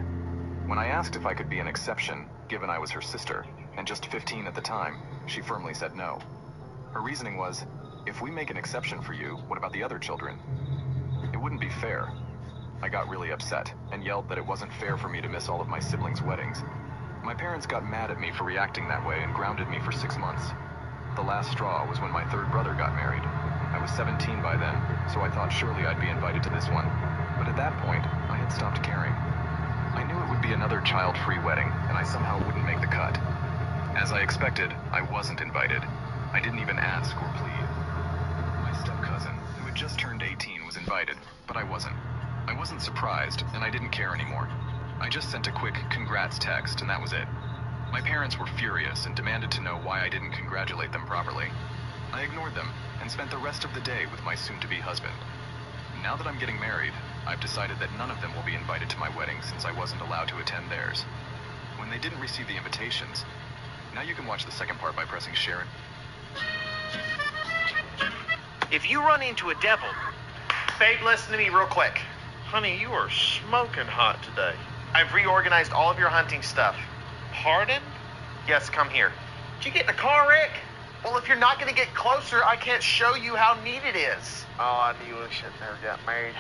When I asked if I could be an exception, given I was her sister, and just 15 at the time, she firmly said no. Her reasoning was, if we make an exception for you, what about the other children? It wouldn't be fair. I got really upset and yelled that it wasn't fair for me to miss all of my siblings' weddings. My parents got mad at me for reacting that way and grounded me for 6 months. The last straw was when my third brother got married. I was 17 by then, so I thought surely I'd be invited to this one. But at that point, I had stopped caring. I knew it would be another child-free wedding, and I somehow wouldn't make the cut. As I expected, I wasn't invited. I didn't even ask or plead. My step-cousin, who had just turned 18, was invited, but I wasn't. I wasn't surprised, and I didn't care anymore. I just sent a quick congrats text, and that was it. My parents were furious and demanded to know why I didn't congratulate them properly. I ignored them and spent the rest of the day with my soon-to-be husband. Now that I'm getting married, I've decided that none of them will be invited to my wedding since I wasn't allowed to attend theirs. When they didn't receive the invitations, now you can watch the second part by pressing share. If you run into a devil, Babe, listen to me real quick. Honey, you are smoking hot today. I've reorganized all of your hunting stuff. Pardon? Yes, come here. Did you get in a car wreck? Well, if you're not going to get closer, I can't show you how neat it is. Oh, I knew I should never got married.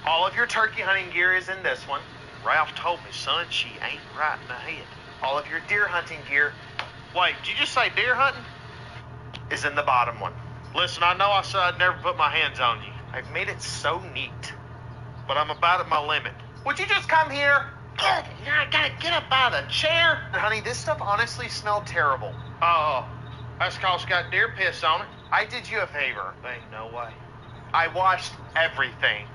All of your turkey hunting gear is in this one. Ralph told me, son, she ain't right in the head. All of your deer hunting gear. Wait, did you just say deer hunting? Is in the bottom one. Listen, I know I said I'd never put my hands on you. I've made it so neat. But I'm about at my limit. Would you just come here? Good. Now I gotta get up out of the chair. Honey, this stuff honestly smelled terrible. Oh, that's cause it's got deer piss on it. I did you a favor. Ain't no way. I washed everything.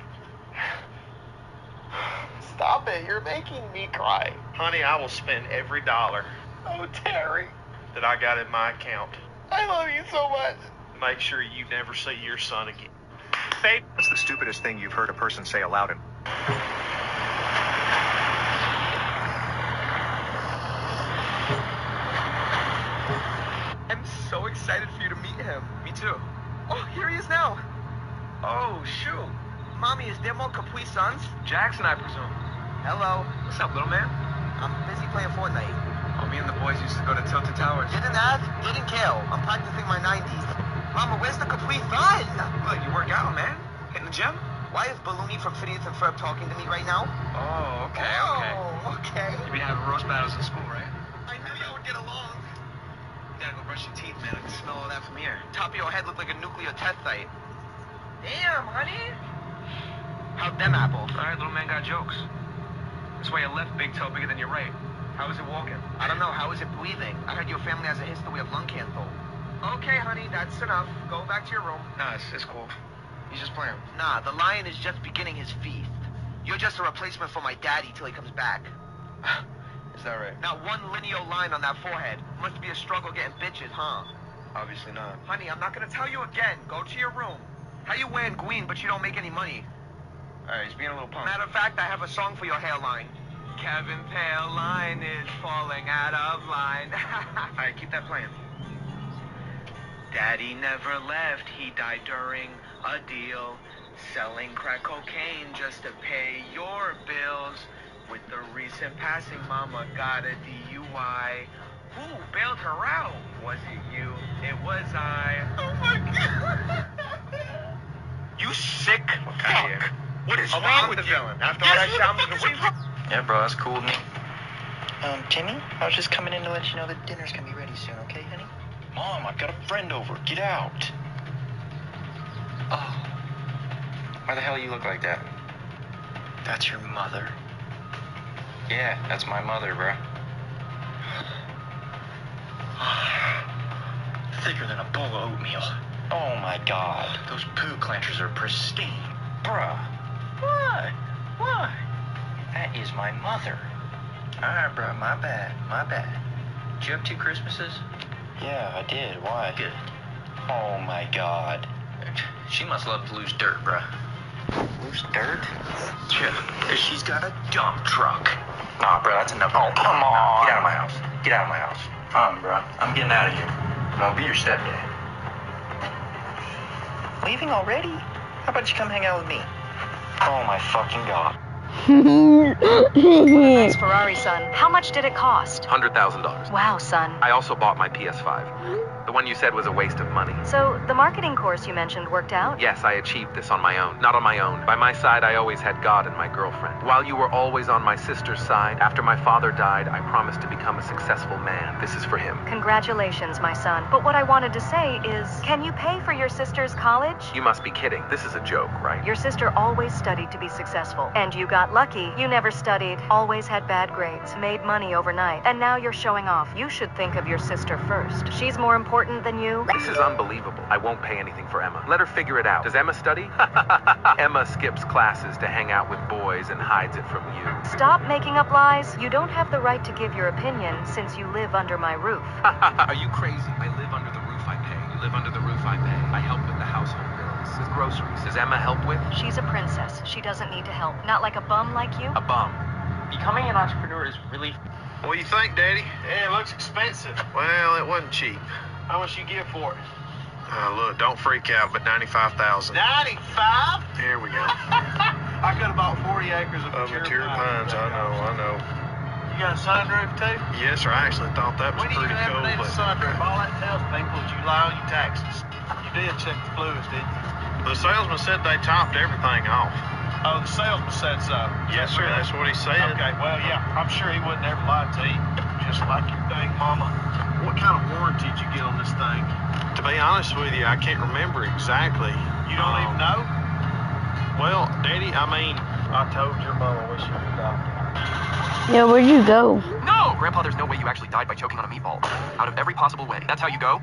Stop it. You're making me cry. Honey, I will spend every dollar. Oh, Terry. That I got in my account. I love you so much. Make sure you never see your son again. Babe. What's the stupidest thing you've heard a person say aloud in? I'm so excited for you to meet him. Me too. Oh, here he is now. Oh, shoot. Mommy, is there more Capri Suns? Jackson, I presume. Hello. What's up, little man? I'm busy playing Fortnite. Oh, me and the boys used to go to Tilted Towers. Didn't ask, didn't kill. I'm practicing my 90s. Mama, where's the Capri Sun? Well, you work out, man. In the gym? Why is Balloony from Phineas and Ferb talking to me right now? Oh, okay. You be having roast battles in school, right? I knew y'all would get along. You gotta go brush your teeth, man. I can smell all that from here. Top of your head looked like a nuclear test site. Damn, honey. How'd them apples? All right, little man got jokes. That's why your left big toe bigger than your right. How is it walking? I don't know. How is it breathing? I heard your family has a history of lung cancer. Okay, honey, that's enough. Go back to your room. Nah, it's cool. He's just playing. Nah, the lion is just beginning his feast. You're just a replacement for my daddy till he comes back. Is that right? Not one linear line on that forehead. Must be a struggle getting bitches, huh? Obviously not. Honey, I'm not gonna tell you again. Go to your room. How you wearing green but you don't make any money? He's being a little punk. Matter of fact, I have a song for your hairline. Kevin's hairline is falling out of line. All right, keep that playing. Daddy never left, he died during a deal. Selling crack cocaine just to pay your bills. With the recent passing, Mama got a DUI. Who bailed her out? Was it you? It was I. Oh my God. You sick fuck. What is wrong with you? Villain. After all that shit, I'm the reason. Yeah, bro, that's cool with me. Timmy, I was just coming in to let you know that dinner's gonna be ready soon, okay, honey? Mom, I've got a friend over. Get out. Oh. Why the hell you look like that? That's your mother? Yeah, that's my mother, bro. Thicker than a bowl of oatmeal. Oh my God, those poo clenchers are pristine. Bruh. What? Why? That is my mother. Alright, bruh, my bad. Did you have 2 Christmases? Yeah, I did. Why? Good. Oh my God. She must love to lose dirt, bruh. Lose dirt? Yeah, 'cause she's got a dump truck. Nah, bruh, that's enough. Oh, come on. Get out of my house. Get out of my house. Bruh. I'm getting out of here. I'm gonna be your stepdad. Leaving already? How about you come hang out with me? Oh my fucking God. Nice Ferrari, son. How much did it cost? $100,000. Wow, son. I also bought my PS5. The one you said was a waste of money. So, the marketing course you mentioned worked out? Yes, I achieved this on my own. Not on my own. By my side, I always had God and my girlfriend. While you were always on my sister's side, after my father died, I promised to become a successful man. This is for him. Congratulations, my son. But what I wanted to say is, can you pay for your sister's college? You must be kidding. This is a joke, right? Your sister always studied to be successful. And you got lucky. You never studied, always had bad grades, made money overnight, and now you're showing off. You should think of your sister first. She's more important than you. This is unbelievable. I won't pay anything for Emma. Let her figure it out. Does Emma study? Emma skips classes to hang out with boys and hides it from you. Stop making up lies. You don't have the right to give your opinion since you live under my roof. Are you crazy? I live under the roof I pay. You live under the roof I pay. I help with the household bills, with groceries. Does Emma help with? She's a princess. She doesn't need to help. Not like a bum like you. A bum. Becoming an entrepreneur is really... What do you think, Daddy? Yeah, it looks expensive. Well, it wasn't cheap. How much you give for it? Look, don't freak out, but $95,000. 95? Here we go. I could have bought 40 acres of Mature pines, I know. You got a sunroof too? Yes, sir. I actually thought that was When do you pretty ever cool. need a sunroof? All that tells people is you lie on your taxes. You did check the fluids, didn't you? The salesman said they topped everything off. Oh, the salesman said so. Yes, sir. That's what he said. Okay, well, yeah, I'm sure he wouldn't ever lie to you. Just like your dang mama. What kind of warranty did you get on this thing? To be honest with you, I can't remember exactly. You don't even know? Well, Daddy, I told your mama we should have adopted. Yeah, where'd you go? No! Grandpa, there's no way you actually died by choking on a meatball. Out of every possible way. That's how you go?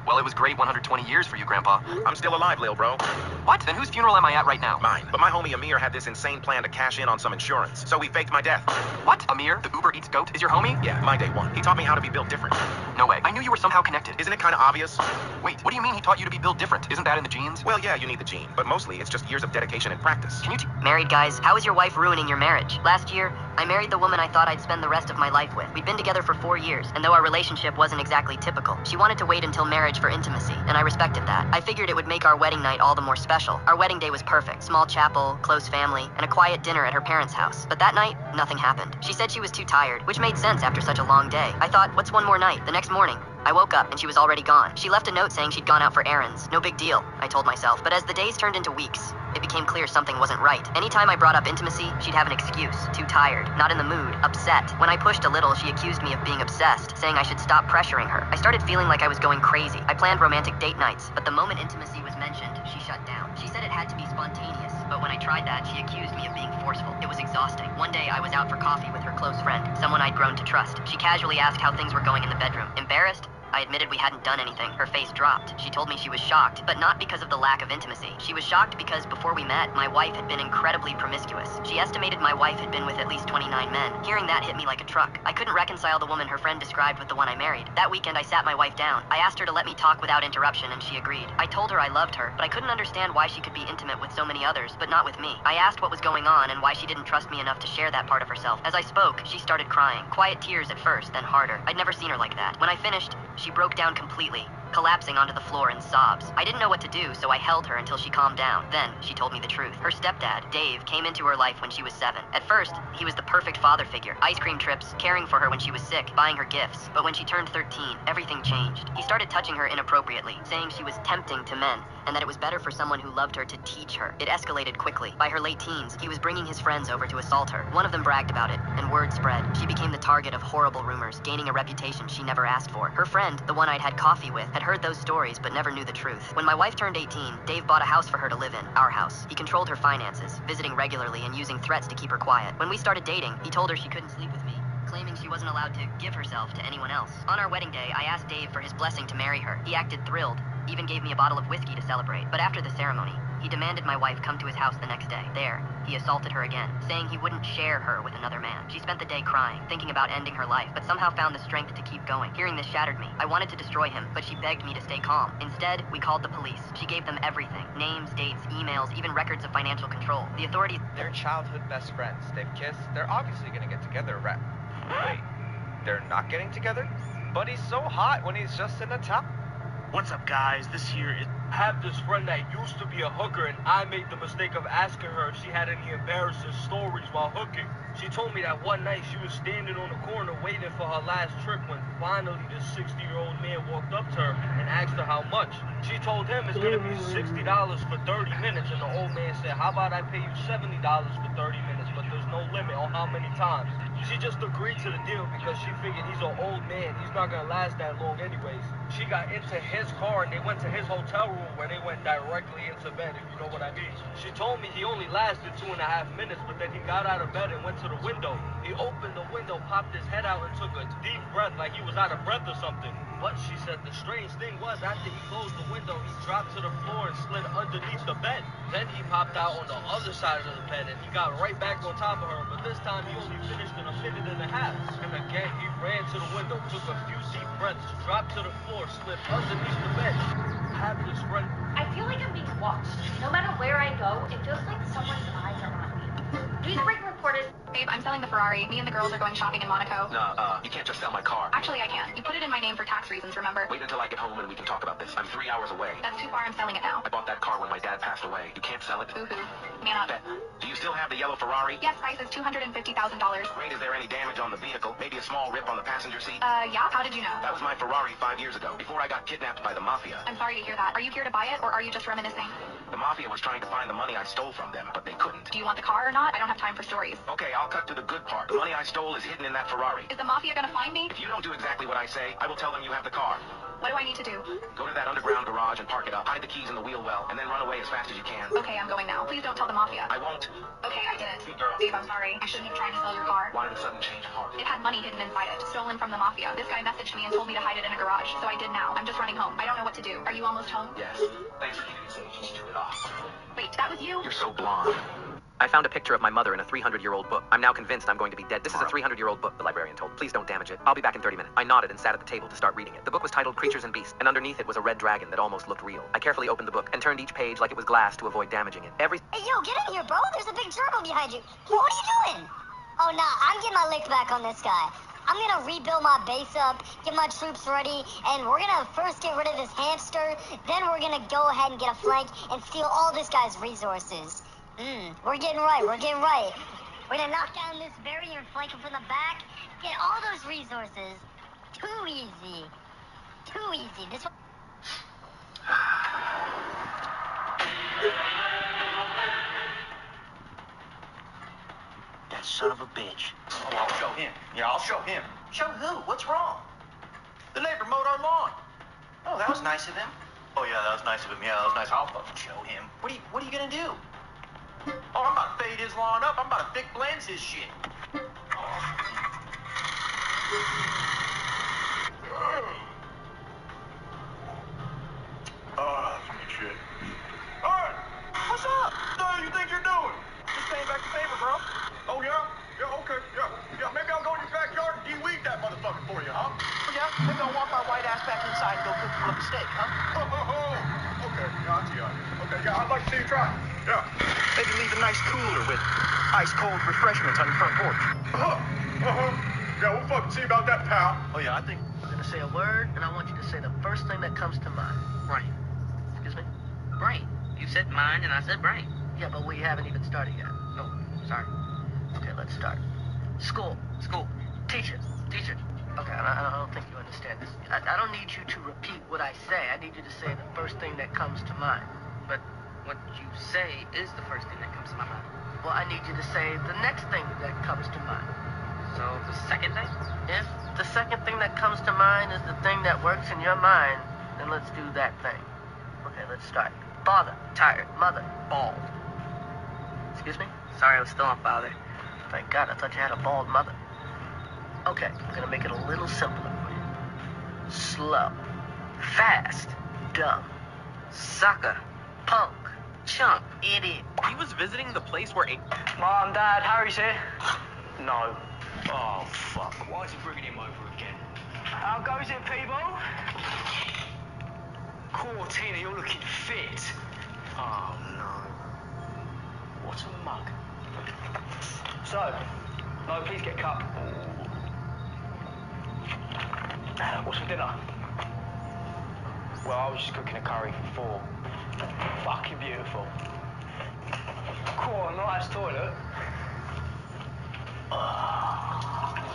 Well, it was great 120 years for you, Grandpa. I'm still alive, lil bro. What? Then whose funeral am I at right now? Mine. But my homie Amir had this insane plan to cash in on some insurance, so he faked my death. What? Amir, the Uber Eats goat, is your homie? Yeah, my day one. He taught me how to be built different. No way. I knew you were somehow connected. Isn't it kind of obvious? Wait, what do you mean he taught you to be built different? Isn't that in the genes? Well, yeah, you need the gene, but mostly it's just years of dedication and practice. Can you Married guys, how is your wife ruining your marriage? Last year, I married the woman I thought I'd spend the rest of my life with. We'd been together for 4 years, and though our relationship wasn't exactly typical, she wanted to wait until marriage for intimacy, and I respected that. I figured it would make our wedding night all the more special. Our wedding day was perfect. Small chapel, close family, and a quiet dinner at her parents' house. But that night, nothing happened. She said she was too tired, which made sense after such a long day. I thought, what's one more night? The next morning, I woke up and she was already gone. She left a note saying she'd gone out for errands. No big deal, I told myself. But as the days turned into weeks, it became clear something wasn't right. Anytime I brought up intimacy, she'd have an excuse. Too tired, not in the mood, upset. When I pushed a little, she accused me of being obsessed, saying I should stop pressuring her. I started feeling like I was going crazy. I planned romantic date nights, but the moment intimacy was mentioned, she shut down. She said it had to be spontaneous, but when I tried that, she accused me of being forceful. It was exhausting. One day, I was out for coffee with her close friend, someone I'd grown to trust. She casually asked how things were going in the bedroom. Embarrassed? I admitted we hadn't done anything. Her face dropped. She told me she was shocked, but not because of the lack of intimacy. She was shocked because before we met, my wife had been incredibly promiscuous. She estimated my wife had been with at least 29 men. Hearing that hit me like a truck. I couldn't reconcile the woman her friend described with the one I married. That weekend, I sat my wife down. I asked her to let me talk without interruption, and she agreed. I told her I loved her, but I couldn't understand why she could be intimate with so many others, but not with me. I asked what was going on and why she didn't trust me enough to share that part of herself. As I spoke, she started crying. Quiet tears at first, then harder. I'd never seen her like that. When I finished, she broke down completely, collapsing onto the floor in sobs. I didn't know what to do, so I held her until she calmed down. Then, she told me the truth. Her stepdad, Dave, came into her life when she was 7. At first, he was the perfect father figure. Ice cream trips, caring for her when she was sick, buying her gifts. But when she turned 13, everything changed. He started touching her inappropriately, saying she was tempting to men, and that it was better for someone who loved her to teach her. It escalated quickly. By her late teens, he was bringing his friends over to assault her. One of them bragged about it, and word spread. She became the target of horrible rumors, gaining a reputation she never asked for. Her friend, the one I'd had coffee with, had heard those stories but never knew the truth. When my wife turned 18, Dave bought a house for her to live in, our house. He controlled her finances, visiting regularly and using threats to keep her quiet. When we started dating, he told her she couldn't sleep with me, claiming she wasn't allowed to give herself to anyone else. On our wedding day, I asked Dave for his blessing to marry her. He acted thrilled, even gave me a bottle of whiskey to celebrate. But after the ceremony, he demanded my wife come to his house the next day. There, he assaulted her again, saying he wouldn't share her with another man. She spent the day crying, thinking about ending her life, but somehow found the strength to keep going. Hearing this shattered me. I wanted to destroy him, but she begged me to stay calm. Instead, we called the police. She gave them everything. Names, dates, emails, even records of financial control. The authorities... They're childhood best friends. They've kissed. They're obviously gonna get together, right? Wait, they're not getting together? But he's so hot when he's just in a top. What's up, guys? This here is... I have this friend that used to be a hooker, and I made the mistake of asking her if she had any embarrassing stories while hooking. She told me that one night she was standing on the corner waiting for her last trick when finally this 60-year-old man walked up to her and asked her how much. She told him it's gonna be $60 for 30 minutes, and the old man said, how about I pay you $70 for 30 minutes, but there's no limit on how many times. She just agreed to the deal because she figured he's an old man, he's not gonna last that long anyways. She got into his car and they went to his hotel room where they went directly into bed, if you know what I mean. She told me he only lasted 2.5 minutes, but then he got out of bed and went to the window. He opened the window, popped his head out, and took a deep breath like he was out of breath or something. But she said the strange thing was, after he closed the window, he dropped to the floor and slid underneath the bed. Then he popped out on the other side of the bed and he got right back on top of her, but this time he only finished in a minute and a half. And again, he ran to the window, took a few deep breaths, dropped to the floor, slid underneath the bed. Have this friend. I feel like I'm being watched. No matter where I go, it feels like someone's eyes are on me. Newsbreak reported... Babe, I'm selling the Ferrari. Me and the girls are going shopping in Monaco. No, you can't just sell my car. Actually, I can. You put it in my name for tax reasons, remember? Wait until I get home and we can talk about this. I'm 3 hours away. That's too far. I'm selling it now. I bought that car when my dad passed away. You can't sell it. Boo-hoo. Man up. Bet. Do you still have the yellow Ferrari? Yes, price is $250,000. Great. Is there any damage on the vehicle? Maybe a small rip on the passenger seat? Yeah. How did you know? That was my Ferrari 5 years ago, before I got kidnapped by the Mafia. I'm sorry to hear that. Are you here to buy it, or are you just reminiscing? The Mafia was trying to find the money I stole from them, but they couldn't. Do you want the car or not? I don't have time for stories. Okay, I'll cut to the good part. The money I stole is hidden in that Ferrari. Is the Mafia gonna find me? If you don't do exactly what I say, I will tell them you have the car. What do I need to do? Go to that underground garage and park it up. Hide the keys in the wheel well, and then run away as fast as you can. Okay, I'm going now. Please don't tell the Mafia. I won't. Okay, I did it. Babe, I'm sorry. I shouldn't have tried to sell your car. Why the sudden change of heart? It had money hidden inside it, stolen from the Mafia. This guy messaged me and told me to hide it in a garage, so I did now. I'm just running home. I don't know what to do. Are you almost home? Yes. Thanks for keeping me safe. Just do it off. Wait, that was you? You're so blonde. I found a picture of my mother in a 300-year-old book. I'm now convinced I'm going to be dead. This is a 300-year-old book, the librarian told. Please don't damage it. I'll be back in 30 minutes. I nodded and sat at the table to start reading it. The book was titled Creatures and Beasts, and underneath it was a red dragon that almost looked real. I carefully opened the book and turned each page like it was glass to avoid damaging it. Hey, yo, get in here, bro. There's a big turtle behind you. What are you doing? Oh, nah, I'm getting my lick back on this guy. I'm gonna rebuild my base up, get my troops ready, and we're gonna first get rid of this hamster, then we're gonna go ahead and get a flank and steal all this guy's resources. We're getting right, we're getting right. We're gonna knock down this barrier and flank him from the back, get all those resources. Too easy. Too easy. This one... That son of a bitch. Oh, I'll show him. Yeah, I'll show him. Show who? What's wrong? The neighbor mowed our lawn. Oh, that was nice of him. Oh, yeah, that was nice of him. Yeah, that was nice. I'll fucking show him. What are you gonna do? Oh, I'm about to fade his lawn up. I'm about to thick blends his shit. Maybe I'll walk our white ass back inside and go cook you up a steak, huh? Okay, gotcha. Okay, yeah, I'd like to see you try. Yeah. Maybe leave a nice cooler with ice cold refreshments on your front porch. Yeah, we'll fucking see about that, pal. Oh yeah, I think I'm gonna say a word, and I want you to say the first thing that comes to mind. Brain. Excuse me? Brain. You said mind and I said brain. Yeah, but we haven't even started yet. Oh, sorry. Okay, let's start. School. School. Teacher. Teacher. Okay, I don't think you understand this. I don't need you to repeat what I say. I need you to say the first thing that comes to mind. But what you say is the first thing that comes to my mind. Well, I need you to say the next thing that comes to mind. So the second thing? If the second thing that comes to mind is the thing that works in your mind, then let's do that thing. Okay, let's start. Father, tired. Mother, bald. Excuse me? Sorry, I was still on father. Thank God, I thought you had a bald mother. Okay, I'm gonna make it a little simpler for you. Slow. Fast. Dumb. Sucker. Punk. Chump. Idiot. He was visiting the place where Mom, Dad, Harry's here. No. Oh, fuck. Why is he bringing him over again? How goes it, people? Cool, Tina, you're looking fit. Oh, no. What a mug. So, no, please get cut. What's for dinner? Well, I was just cooking a curry for 4. Fucking beautiful. Cool, nice toilet.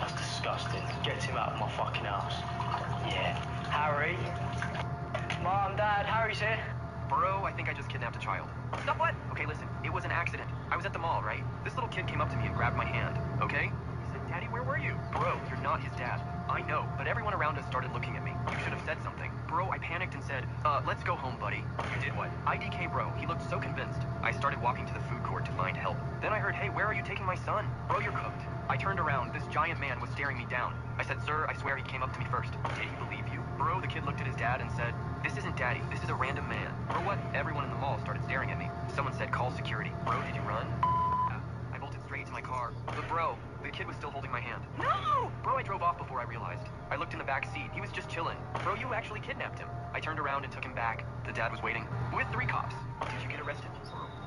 That's disgusting. Get him out of my fucking house. Yeah. Harry. Mom, Dad, Harry's here. Bro, I think I just kidnapped a child. No, what? Okay, listen, it was an accident. I was at the mall, right? This little kid came up to me and grabbed my hand, okay? He said, Daddy, where were you? Bro, you're not his dad. I know, but everyone around us started looking at me. You should have said something. Bro, I panicked and said, let's go home, buddy. You did what? IDK, bro. He looked so convinced. I started walking to the food court to find help. Then I heard, hey, where are you taking my son? Bro, you're cooked. I turned around. This giant man was staring me down. I said, sir, I swear he came up to me first. Did he believe you? Bro, the kid looked at his dad and said, this isn't daddy. This is a random man. Bro, what? Everyone in the mall started staring at me. Someone said, call security. Bro, did you run? I bolted straight to my car. But bro, the kid was still holding my hand. No! Bro, I drove off before I realized. I looked in the back seat. He was just chilling. Bro, you actually kidnapped him. I turned around and took him back. The dad was waiting with 3 cops. Did you get arrested?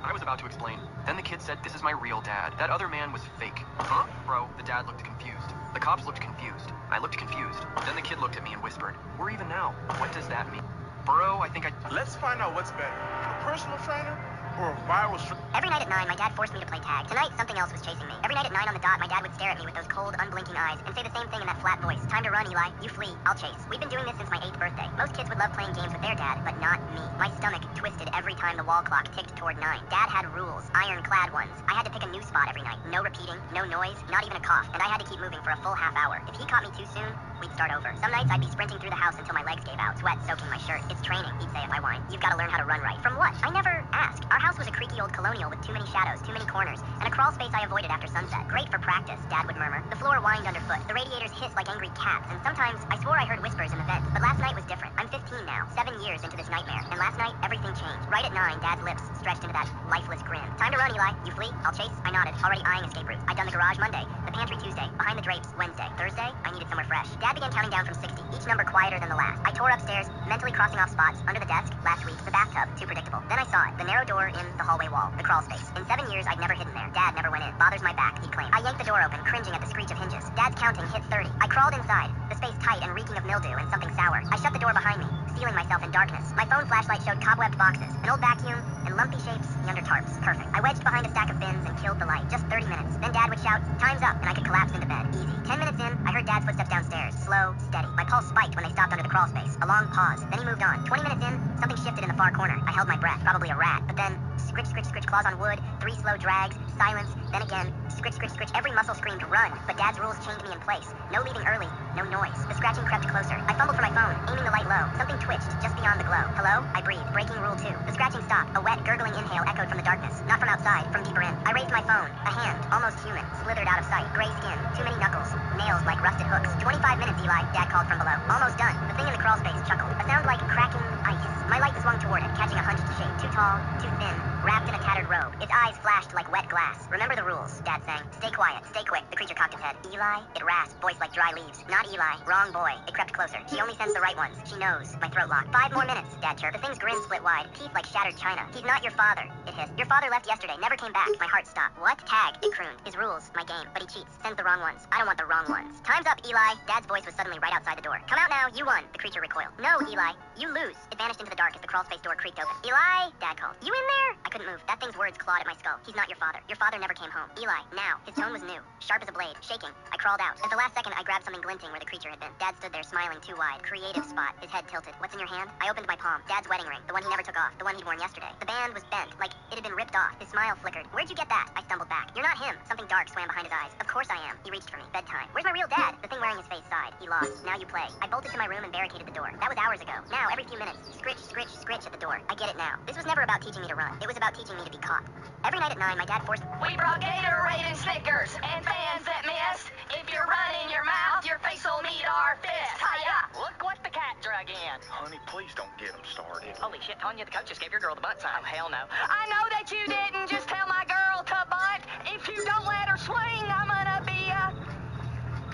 I was about to explain. Then the kid said, this is my real dad. That other man was fake. Huh? Bro, the dad looked confused. The cops looked confused. I looked confused. Then the kid looked at me and whispered, we're even now. What does that mean? Bro, I think Let's find out what's better, a personal trainer or a viral Every night at 9, my dad forced me to play tag. Tonight, something else was chasing me. Every night at 9 on the dot, my dad would stare at me with those cold, unblinking eyes and say the same thing in that flat voice. Time to run, Eli. You flee. I'll chase. We've been doing this since my 8th birthday. Most kids would love playing games with their dad, but not me. My stomach twisted every time the wall clock ticked toward 9. Dad had rules, ironclad ones. I had to pick a new spot every night. No repeating, no noise, not even a cough. And I had to keep moving for a full half hour. If he caught me too soon, we'd start over. Some nights I'd be sprinting through the house until my legs gave out, sweat soaking my shirt. It's training, he'd say if I whined. You've got to learn how to run right. From what? I never asked. Our house was a creaky old colonial with too many shadows, too many corners, and a crawl space I avoided after sunset. Great for practice, Dad would murmur. The floor whined underfoot. The radiators hissed like angry cats, and sometimes I swore I heard whispers in the vents. But last night was different. I'm 15 now, 7 years into this nightmare. And last night, everything changed. Right at 9, Dad's lips stretched into that lifeless grin. Time to run, Eli. You flee? I'll chase? I nodded, already eyeing escape routes. I'd done the garage Monday, the pantry Tuesday, behind the drapes Wednesday. Thursday, I needed somewhere fresh. Dad began counting down from 60, each number quieter than the last. I tore upstairs, mentally crossing off spots. Under the desk, last week, the bathtub, too predictable. Then I saw it, the narrow door in the hallway wall, the crawl space. In 7 years, I'd never hidden there. Dad never went in. Bothers my back, he'd claim. I yanked the door open, cringing at the screech of hinges. Dad's counting hit 30. I crawled inside, the space tight and reeking of mildew and something sour. I shut the door behind me, sealing myself in darkness. My phone flashlight showed cobwebbed boxes, an old vacuum, and lumpy shapes under tarps. Perfect. I wedged behind a stack of bins and killed the light. Just 30 minutes. Then Dad would shout, time's up, and I could collapse into bed. Easy. 10 minutes in, I heard Dad's footsteps downstairs. Slow, steady. My pulse spiked when they stopped under the crawl space. A long pause. Then he moved on. 20 minutes in, something shifted in the far corner. I held my breath. Probably a rat. But then, scritch, scritch, scritch, claws on wood. 3 slow drags. Silence. Then again, scritch, scritch, scritch. Every muscle screamed run. But Dad's rules chained me in place. No leaving early. No noise. The scratching crept closer. I fumbled for my phone, aiming the light low. Something twitched just beyond the glow. Hello? I breathed. Breaking rule 2. The scratching stopped. A wet, gurgling inhale echoed from the darkness. Not from outside, from deeper in. I raised my phone. A hand, almost human, slithered out of sight. Gray skin. Too many knuckles. Nails like rusted hooks. 25 minutes, Eli. Dad called from below. Almost done. The thing in the crawl space chuckled. A sound like cracking ice. My light swung toward it, catching a hunched shape. Too tall, too thin, wrapped in a tattered robe. Its eyes flashed like wet glass. Remember the rules, Dad sang. Stay quiet, stay quick. The creature cocked its head. Eli? It rasped, voice like dry leaves. Not Eli. Wrong boy. It crept closer. She only sends the right ones. She knows. My throat locked. 5 more minutes, Dad chirped. The thing's grin split wide. Teeth like shattered china. He's not your father, it hissed. Your father left yesterday, never came back. My heart stopped. What? Tag, it crooned. His rules, my game. But he cheats. Sends the wrong ones. I don't want the wrong ones. Time's up, Eli. Dad's voice was suddenly right outside the door. Come out now, you won. The creature recoiled. No, Eli. You lose. It vanished into the dark as the crawlspace door creaked open. Eli? Dad called. You in there? I couldn't move. That thing's words clawed at my skull. He's not your father. Your father never came home. Eli, now. His tone was new. Sharp as a blade. Shaking. I crawled out. At the last second, I grabbed something glinting where the creature had been. Dad stood there smiling too wide. Creative spot. His head tilted. What's in your hand? I opened my palm. Dad's wedding ring. The one he never took off. The one he'd worn yesterday. The band was bent. Like it had been ripped off. His smile flickered. Where'd you get that? I stumbled back. You're not him. Something dark swam behind his eyes. Of course I am. He reached for me. Bedtime. Where's my real dad? The thing wearing his face sighed. He lost. Now you play. I bolted to my room and barricaded the door. That was hours ago. Now, every few minutes, scritch, scritch, scritch at the door. I get it now. This was never about teaching me to run. It was about teaching me to be caught. Every night at 9, my dad forced... We brought Gatorade and Snickers and fans that missed. If you're running your mouth, your face will meet our fist. Hiya! Look what the cat drug in. Honey, please don't get him started. Holy shit, Tanya, the coach just gave your girl the butt sign. Oh, hell no. I know that you didn't just tell my girl to butt. If you don't let her swing, I'm gonna be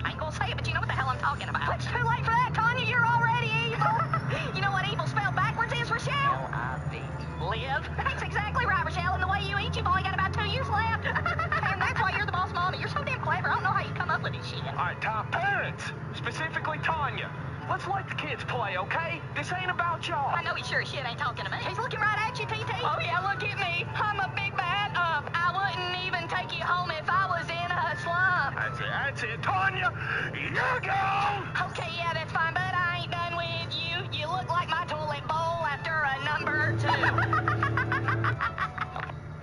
I ain't gonna say it, but you know what the hell I'm talking about. It's too late for that, Tanya. You're already evil. You know what evil spelled backwards is, Rochelle? L-I-V. Live? That's exactly right, Rochelle. And the way you eat, you've only got about 2 years left. And that's why you're the boss mommy. You're so damn clever. I don't know how you come up with this shit. All right, Tom, parents, specifically Tanya. Let's let the kids play, okay? This ain't about y'all. I know he sure as shit ain't talking to me. He's looking right at you, TT. Oh, yeah, look at me. I'm a big bad up. I wouldn't even take you home if I was in a slump. That's it, Tanya. You're gone. Okay, yeah, that's fine, but I ain't done with you. You look like my toilet bowl after a number 2.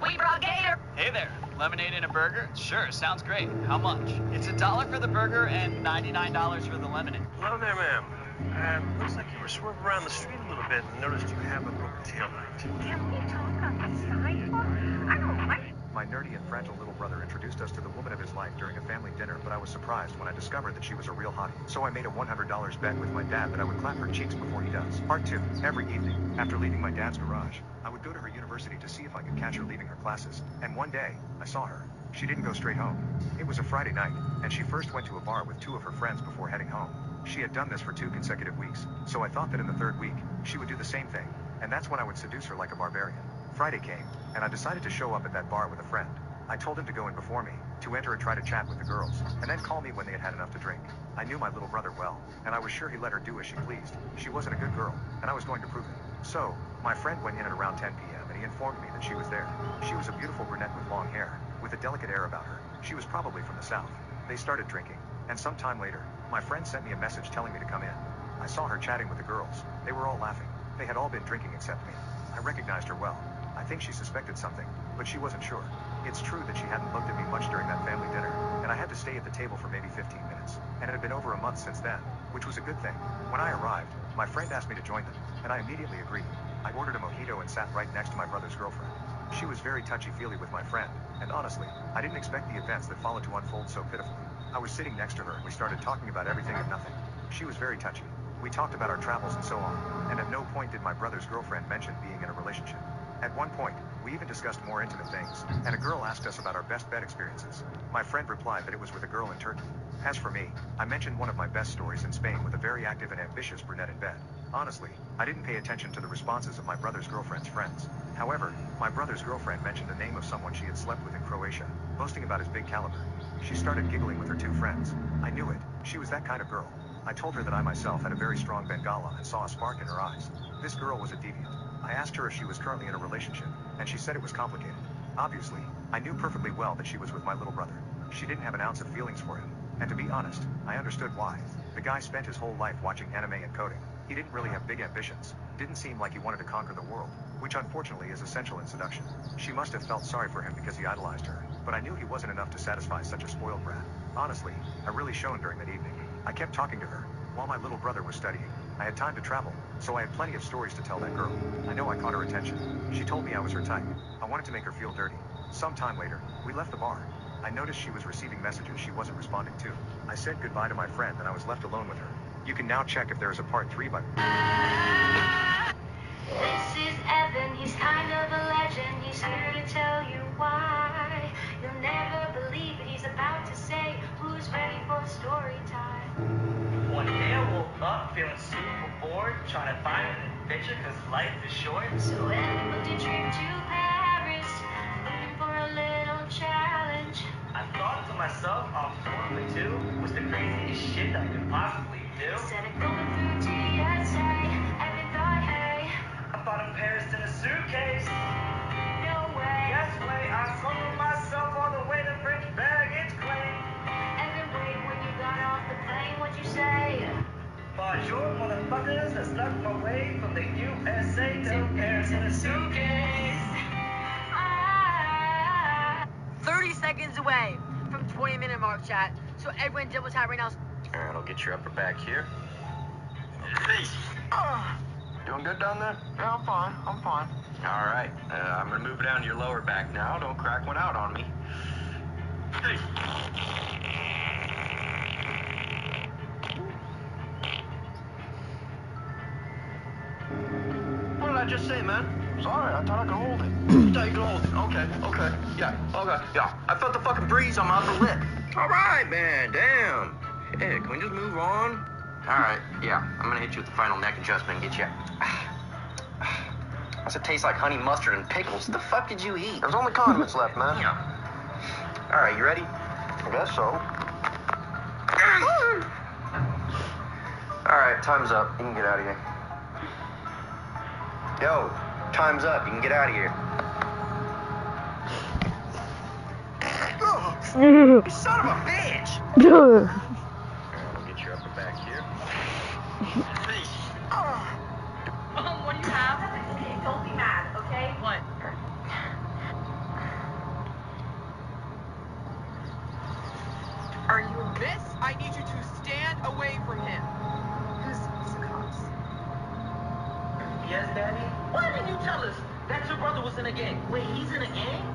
We brought Gator. Hey there, lemonade and a burger? Sure, sounds great. How much? It's $1 for the burger and $99 for the lemonade. Hello there, ma'am. Looks like you were swerving around the street a little bit and noticed you have a broken tail light. Can we talk on the sidewalk? I don't like... My nerdy and fragile little brother introduced us to the woman of his life during a family dinner, but I was surprised when I discovered that she was a real hottie. So I made a $100 bet with my dad that I would clap her cheeks before he does. Part 2. Every evening, after leaving my dad's garage, I would go to her university to see if I could catch her leaving her classes. And one day, I saw her. She didn't go straight home. It was a Friday night, and she first went to a bar with 2 of her friends before heading home. She had done this for 2 consecutive weeks, so I thought that in the 3rd week, she would do the same thing, and that's when I would seduce her like a barbarian. Friday came, and I decided to show up at that bar with a friend. I told him to go in before me, to enter and try to chat with the girls, and then call me when they had had enough to drink. I knew my little brother well, and I was sure he let her do as she pleased. She wasn't a good girl, and I was going to prove it. So, my friend went in at around 10 p.m., and he informed me that she was there. She was a beautiful brunette with long hair, with a delicate air about her. She was probably from the South. They started drinking, and some time later, my friend sent me a message telling me to come in. I saw her chatting with the girls. They were all laughing. They had all been drinking except me. I recognized her well. I think she suspected something, but she wasn't sure. It's true that she hadn't looked at me much during that family dinner, and I had to stay at the table for maybe 15 minutes. And it had been over a month since then, which was a good thing. When I arrived, my friend asked me to join them, and I immediately agreed. I ordered a mojito and sat right next to my brother's girlfriend. She was very touchy-feely with my friend, and honestly, I didn't expect the events that followed to unfold so pitifully. I was sitting next to her and we started talking about everything and nothing. She was very touchy. We talked about our travels and so on, and at no point did my brother's girlfriend mention being in a relationship. At one point, we even discussed more intimate things, and a girl asked us about our best bed experiences. My friend replied that it was with a girl in Turkey. As for me, I mentioned one of my best stories in Spain with a very active and ambitious brunette in bed. Honestly, I didn't pay attention to the responses of my brother's girlfriend's friends. However, my brother's girlfriend mentioned the name of someone she had slept with in Croatia, boasting about his big caliber. She started giggling with her 2 friends. I knew it. She was that kind of girl. I told her that I myself had a very strong Bengala and saw a spark in her eyes. This girl was a deviant. I asked her if she was currently in a relationship, and she said it was complicated. Obviously, I knew perfectly well that she was with my little brother. She didn't have an ounce of feelings for him, and to be honest, I understood why. The guy spent his whole life watching anime and coding. He didn't really have big ambitions. Didn't seem like he wanted to conquer the world, which unfortunately is essential in seduction. She must have felt sorry for him because he idolized her, but I knew he wasn't enough to satisfy such a spoiled brat. Honestly, I really shone during that evening. I kept talking to her, while my little brother was studying. I had time to travel, so I had plenty of stories to tell that girl. I know I caught her attention. She told me I was her type. I wanted to make her feel dirty. Some time later, we left the bar. I noticed she was receiving messages she wasn't responding to. I said goodbye to my friend and I was left alone with her. You can now check if there is a part 3 by... This is Evan, he's kind of a legend. he's here to tell you why. You'll never believe what he's about to say. Who's ready for story time? One day I woke up feeling super bored, trying to find an adventure because life is short. So Ellen booked a trip to Paris, looking for a little challenge. I thought to myself, off 4 was the craziest shit I could possibly do. Instead of going through TSA, Evan thought, hey, I thought of Paris in a suitcase. no way. Yes way, I smuggled myself all the way to French baggage claim. Evan, wait, when you got off the plane, what'd you say? Bonjour, motherfuckers, I snuck my way from the USA to Paris in a suitcase. 30 seconds away from 20-minute mark, chat. So everyone double tap right now. Alright, I'll get your upper back here. Hey. Doing good down there? Yeah, I'm fine. Alright, I'm gonna move down to your lower back now. Don't crack one out on me. Hey. What did I just say, man? Sorry, I thought I could hold it. You thought you could hold it? Okay. Yeah. I felt the fucking breeze on my upper lip. Alright, man, damn. Hey, can we just move on? Alright, yeah. I'm gonna hit you with the final neck adjustment and get you. Does it taste like honey mustard and pickles? The fuck did you eat? There's only condiments left, man. Yeah. Alright, you ready? I guess so. Alright, time's up. You can get out of here. Yo, time's up. You can get out of here. You son of a bitch! Alright, I'll get your upper back here. What do you have? Okay, don't be mad, okay? What? Are you a miss? I need you to stand away from him. Who's the cops? Yes, Daddy? Why didn't you tell us that your brother was in a gang? Wait, he's in a gang?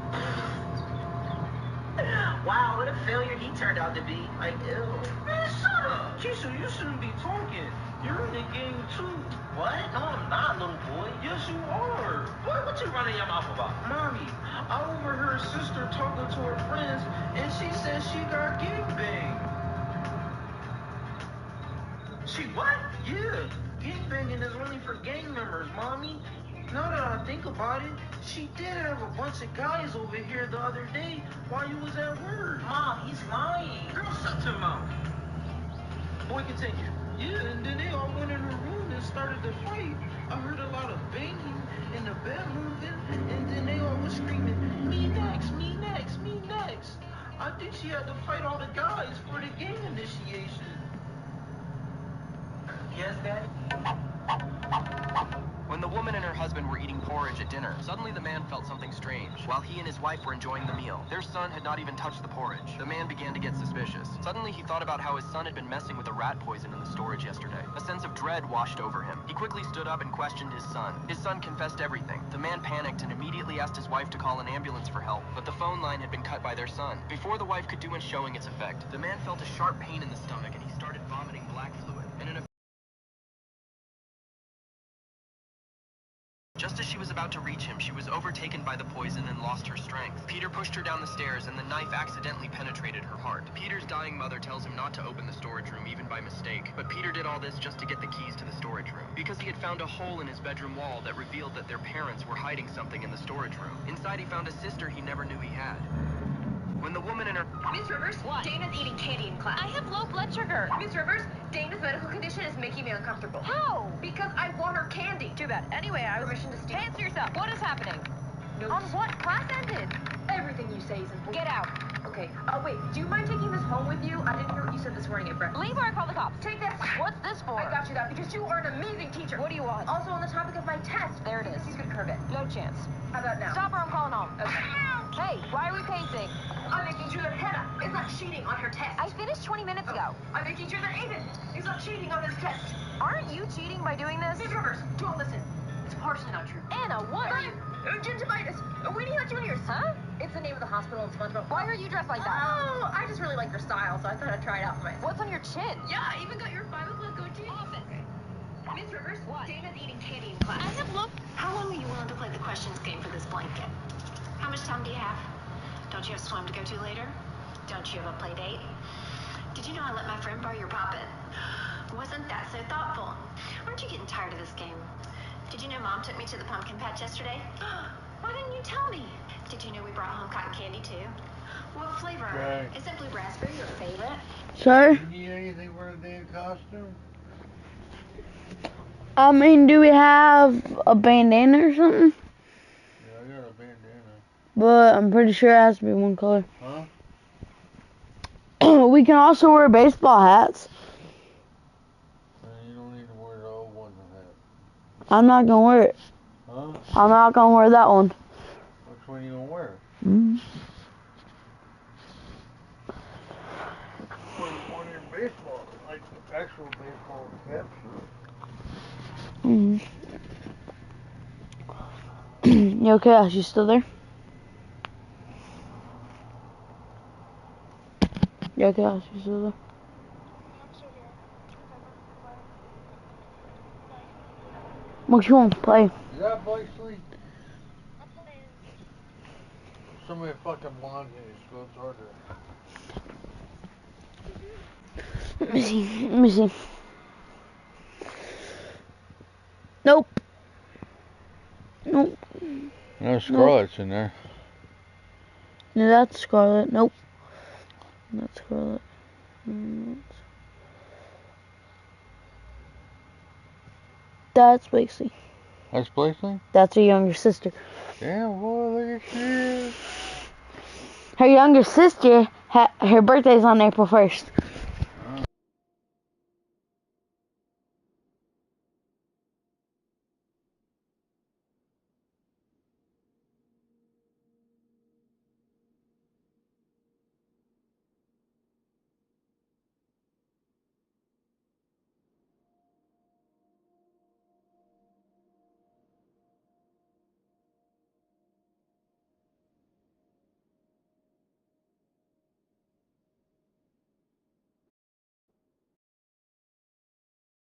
Wow, what a failure he turned out to be. Like, ew. Man, shut up. Keisha, you shouldn't be talking. You're in the gang, too. What? No, I'm not, little boy. Yes, you are. What you running your mouth about? Mommy, I overheard sister talking to her friends, and she said she got gangbanged. She what? Yeah, gangbanging is only for gang members, Mommy. Now that I think about it, she did have a bunch of guys over here the other day while you was at work. Mom, he's lying. Girl, shut your mouth. Boy, continue. Yeah, and then they all went in her room and started to fight. I heard a lot of banging and the bed moving, and then they all was screaming, me next, me next, me next. I think she had to fight all the guys for the gang initiation. Yes, Daddy? When the woman and her husband were eating porridge at dinner, suddenly the man felt something strange. While he and his wife were enjoying the meal, their son had not even touched the porridge. The man began to get suspicious. Suddenly he thought about how his son had been messing with the rat poison in the storage yesterday. A sense of dread washed over him. He quickly stood up and questioned his son. His son confessed everything. The man panicked and immediately asked his wife to call an ambulance for help, but the phone line had been cut by their son. Before the wife could do much showing its effect, the man felt a sharp pain in the stomach and he started vomiting black fluid. And in a Just as she was about to reach him, she was overtaken by the poison and lost her strength. Peter pushed her down the stairs and the knife accidentally penetrated her heart. Peter's dying mother tells him not to open the storage room even by mistake, but Peter did all this just to get the keys to the storage room, because he had found a hole in his bedroom wall that revealed that their parents were hiding something in the storage room. Inside he found a sister he never knew he had. When the woman and her... Miss Rivers, what? Dana's eating candy in class. I have low blood sugar. Miss Rivers, Dana's medical condition is making me uncomfortable. How? Because I want her candy. Too bad. Anyway, I was... Permission to steal. Answer yourself. What is happening? No. On what? Class ended. Everything you say is important. Get out. Okay. Wait, do you mind taking this home with you? I didn't hear what you said this morning at breakfast. Leave or I call the cops. Take this. What's this for? I got you that because you are an amazing teacher. What do you want? Also on the topic of my test. There it is. He's gonna curve it. No chance. How about now? Stop or I'm calling home. Okay. Hey, why are we pacing? I'm making sure that Hannah is not cheating on her test. I finished 20 minutes ago. I'm making sure that Aiden is not cheating on his test. Aren't you cheating by doing this? Miss Rivers, don't listen. It's partially not true. Anna, what are you... Gingivitis. When you got juniors. Huh? It's the name of the hospital in SpongeBob. Why are you dressed like that? Oh, I just really like your style, so I thought I'd try it out for myself. What's on your chin? Yeah, I even got your 5 o'clock goatee. Often. Okay. Miss Rivers, what? Dana's eating candy in class. I have looked. How long are you willing to play the questions game for this blanket? time do you have? Don't you have swim to go to later? Don't you have a play date? Did you know I let my friend borrow your pop-it? Wasn't that so thoughtful? Aren't you getting tired of this game? Did you know Mom took me to the pumpkin patch yesterday? Why didn't you tell me? Did you know we brought home cotton candy too? What flavor? Okay. Is that blue raspberry your favorite? Sir? You need anything for a damn costume? I mean, do we have a bandana or something? Yeah, I got a bandana. But I'm pretty sure it has to be one color. Huh? We can also wear baseball hats. You don't need to wear the old one with that. I'm not gonna wear it. Huh? I'm not gonna wear that one. Which one you gonna wear? Mm. One in baseball, like actual baseball caps. Mm. You okay, Ash? You still there? You okay, Ash? You still there? What you want to play? Is that Blakely? Somebody fucking blonde hair goes harder. Let me see. Let me see. Nope. Nope. No, Scarlett's in there. No, that's Scarlett. Nope. That's Scarlett. That's Blakely. That's Blakely? That's her younger sister. Damn, boy, look at you. Her younger sister, her birthday's on April 1st.